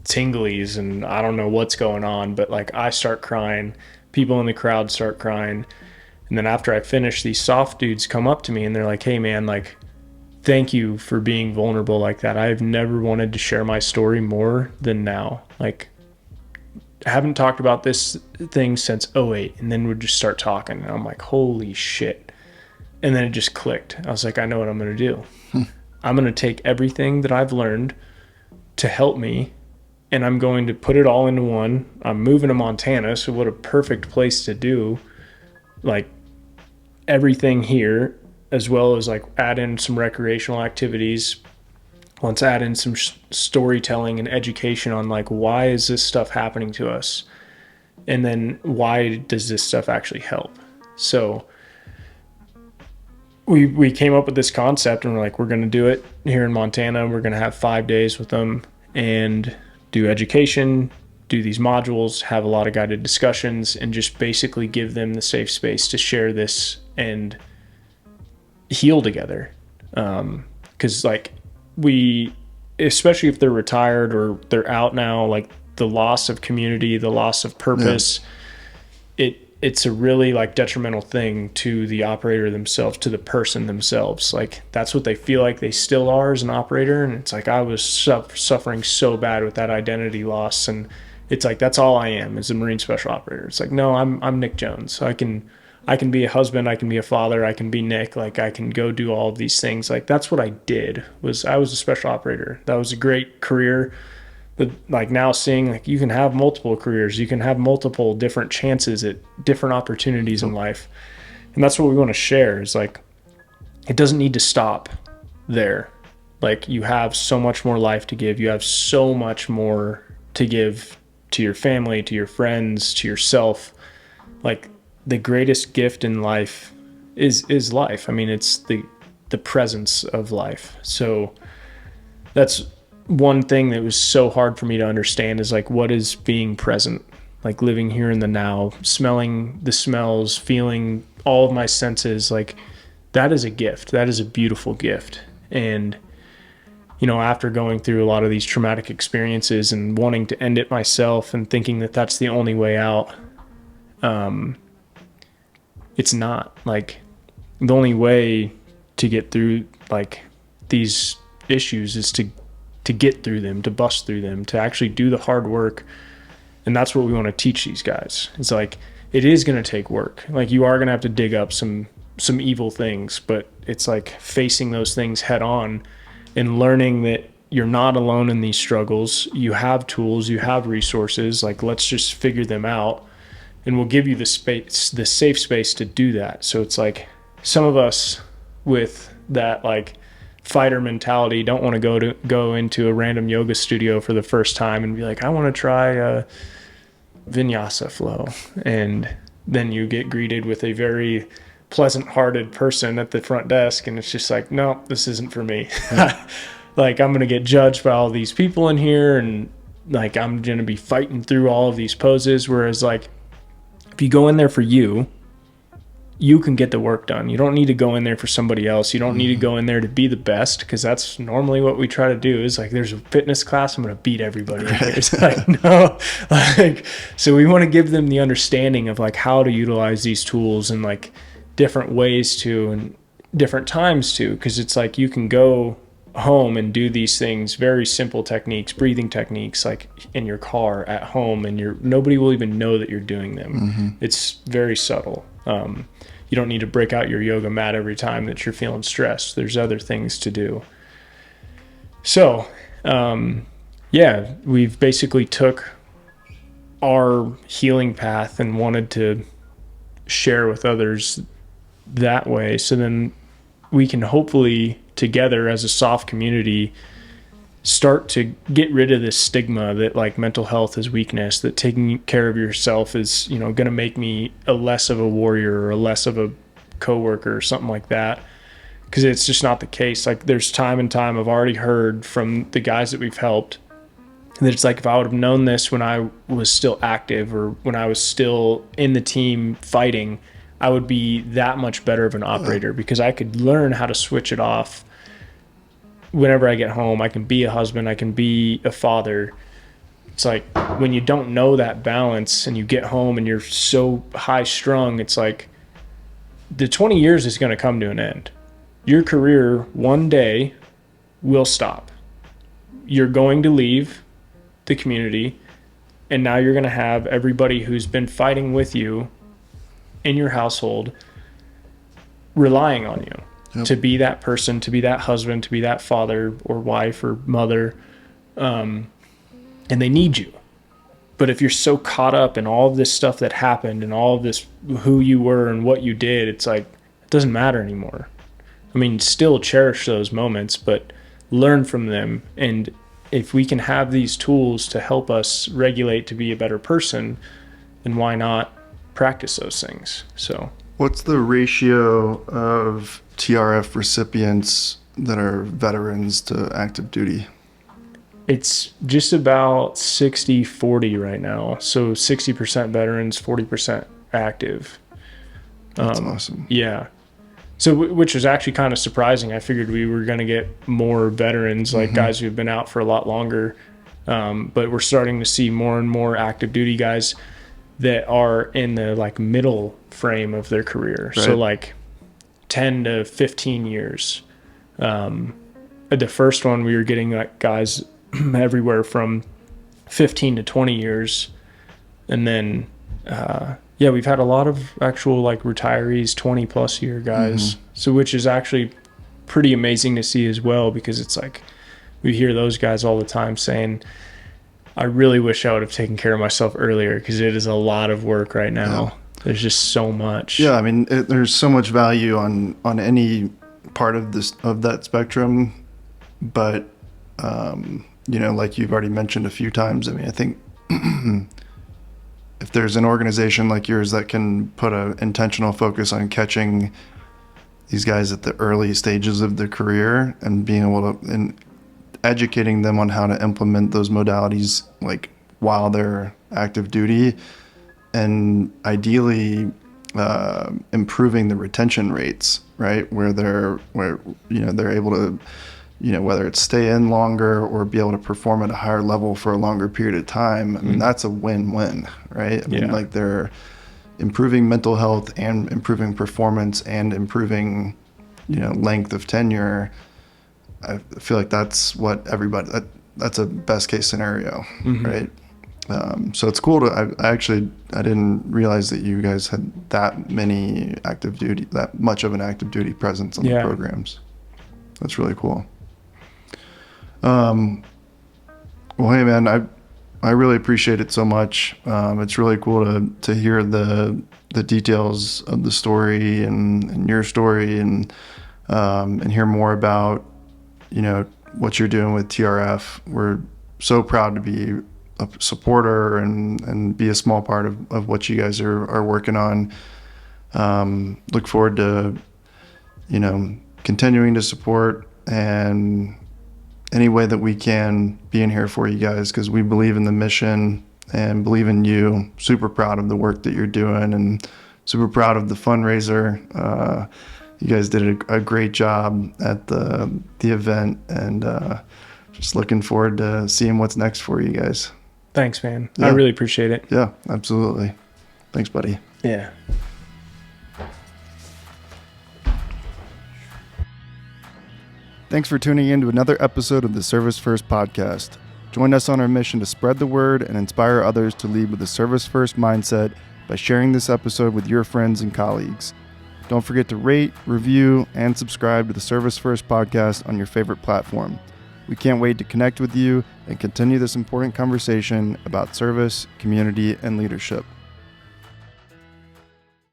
tinglies and I don't know what's going on, but like I start crying. People in the crowd start crying. And then after I finish, these soft dudes come up to me and they're like, hey man, like, thank you for being vulnerable like that. I've never wanted to share my story more than now. Like, I haven't talked about this thing since '08, and then we'd just start talking. And I'm like, holy shit. And then it just clicked. I was like, I know what I'm going to do. I'm going to take everything that I've learned to help me, and I'm going to put it all into one. I'm moving to Montana, so what a perfect place to do, like, everything here, as well as like add in some recreational activities. Let's add in some storytelling and education on like, why is this stuff happening to us? And then why does this stuff actually help? So we came up with this concept and we're like, we're going to do it here in Montana. We're going to have 5 days with them and do education, do these modules, have a lot of guided discussions, and just basically give them the safe space to share this and heal together. Because like we, especially if they're retired or they're out now, like the loss of community, the loss of purpose, it's a really like detrimental thing to the operator themselves, to the person themselves. Like that's what they feel like they still are as an operator. And it's like, I was suffering so bad with that identity loss. And it's like, that's all I am, is a Marine Special Operator. It's like, no, I'm Nick Jones. So I can be a husband, I can be a father, I can be Nick, like I can go do all of these things. Like that's what I did, was I was a special operator. That was a great career. But like now seeing like you can have multiple careers, you can have multiple different chances at different opportunities in life. And that's what we want to share, is like, it doesn't need to stop there. Like you have so much more life to give. You have so much more to give to your family, to your friends, to yourself. Like the greatest gift in life is life. I mean, it's the presence of life. So that's one thing that was so hard for me to understand, is like, what is being present? Like living here in the now, smelling the smells, feeling all of my senses. Like that is a gift. That is a beautiful gift. And, you know, after going through a lot of these traumatic experiences and wanting to end it myself and thinking that that's the only way out, it's not. Like the only way to get through like these issues is to get through them, to bust through them, to actually do the hard work. And that's what we want to teach these guys. It's like, it is going to take work. Like you are going to have to dig up some evil things, but it's like facing those things head on and learning that you're not alone in these struggles. You have tools, you have resources. Like, let's just figure them out. And we'll give you the space, the safe space to do that. So it's like some of us with that like fighter mentality don't want to go into a random yoga studio for the first time and be like, I want to try a vinyasa flow. And then you get greeted with a very pleasant-hearted person at the front desk, and it's just like, no, this isn't for me. Like I'm going to get judged by all these people in here, and like I'm going to be fighting through all of these poses. Whereas like, if you go in there for you can get the work done. You don't need to go in there for somebody else. You don't need to go in there to be the best, because that's normally what we try to do, is like, there's a fitness class, I'm going to beat everybody in here. It's like, no, like, so we want to give them the understanding of like how to utilize these tools and like different ways to, and different times to, because it's like you can go home and do these things, very simple techniques, breathing techniques, like in your car at home, and nobody will even know that you're doing them. It's very subtle. You don't need to break out your yoga mat every time that you're feeling stressed. There's other things to do. So, we've basically took our healing path and wanted to share with others that way. So then we can hopefully together as a soft community start to get rid of this stigma that like mental health is weakness, that taking care of yourself is, you know, going to make me a less of a warrior or a less of a coworker or something like that. because it's just not the case. Like there's time and time I've already heard from the guys that we've helped that it's like, if I would have known this when I was still active or when I was still in the team fighting, I would be that much better of an operator because I could learn how to switch it off whenever I get home. I can be a husband, I can be a father. It's like when you don't know that balance and you get home and you're so high strung, it's like the 20 years is going to come to an end. Your career one day will stop. You're going to leave the community, and now you're going to have everybody who's been fighting with you in your household relying on you to be that person, to be that husband, to be that father or wife or mother, and they need you. But if you're so caught up in all of this stuff that happened and all of this, who you were and what you did, it's like, it doesn't matter anymore. I mean, still cherish those moments, but learn from them. And if we can have these tools to help us regulate to be a better person, then why not practice those things? So what's the ratio of TRF recipients that are veterans to active duty? It's just about 60-40 right now. So 60% veterans, 40% active. That's awesome. Yeah. So, which was actually kind of surprising. I figured we were going to get more veterans, like guys who've been out for a lot longer. But we're starting to see more and more active duty guys that are in the like middle frame of their career. Right. So like 10 to 15 years. The first one, we were getting like guys everywhere from 15 to 20 years. And then, we've had a lot of actual like retirees, 20 plus year guys. So which is actually pretty amazing to see as well, because it's like we hear those guys all the time saying, I really wish I would have taken care of myself earlier, because it is a lot of work right now. Yeah. There's just so much. Yeah, I mean, there's so much value on any part of that spectrum, but like you've already mentioned a few times, I mean, I think if there's an organization like yours that can put an intentional focus on catching these guys at the early stages of their career and being able to, and educating them on how to implement those modalities like while they're active duty, and ideally improving the retention rates, right? Where they're able to, whether it's stay in longer or be able to perform at a higher level for a longer period of time. I mean, that's a win-win, right? I mean, like they're improving mental health and improving performance and improving, length of tenure. I feel like that's what that's a best case scenario, right? So it's cool I didn't realize that you guys had that much of an active duty presence on the programs. That's really cool. Well, hey man, I really appreciate it so much. It's really cool to hear the details of the story and your story and hear more about, what you're doing with TRF. We're so proud to be a supporter and be a small part of what you guys are working on. Look forward to, continuing to support and any way that we can being here for you guys, because we believe in the mission and believe in you. Super proud of the work that you're doing and super proud of the fundraiser. You guys did a great job at the event, and just looking forward to seeing what's next for you guys. Thanks, man. Yeah. I really appreciate it. Yeah, absolutely. Thanks, buddy. Yeah. Thanks for tuning in to another episode of the Service First podcast. Join us on our mission to spread the word and inspire others to lead with a service first mindset by sharing this episode with your friends and colleagues. Don't forget to rate, review, and subscribe to the Service First podcast on your favorite platform. We can't wait to connect with you and continue this important conversation about service, community, and leadership.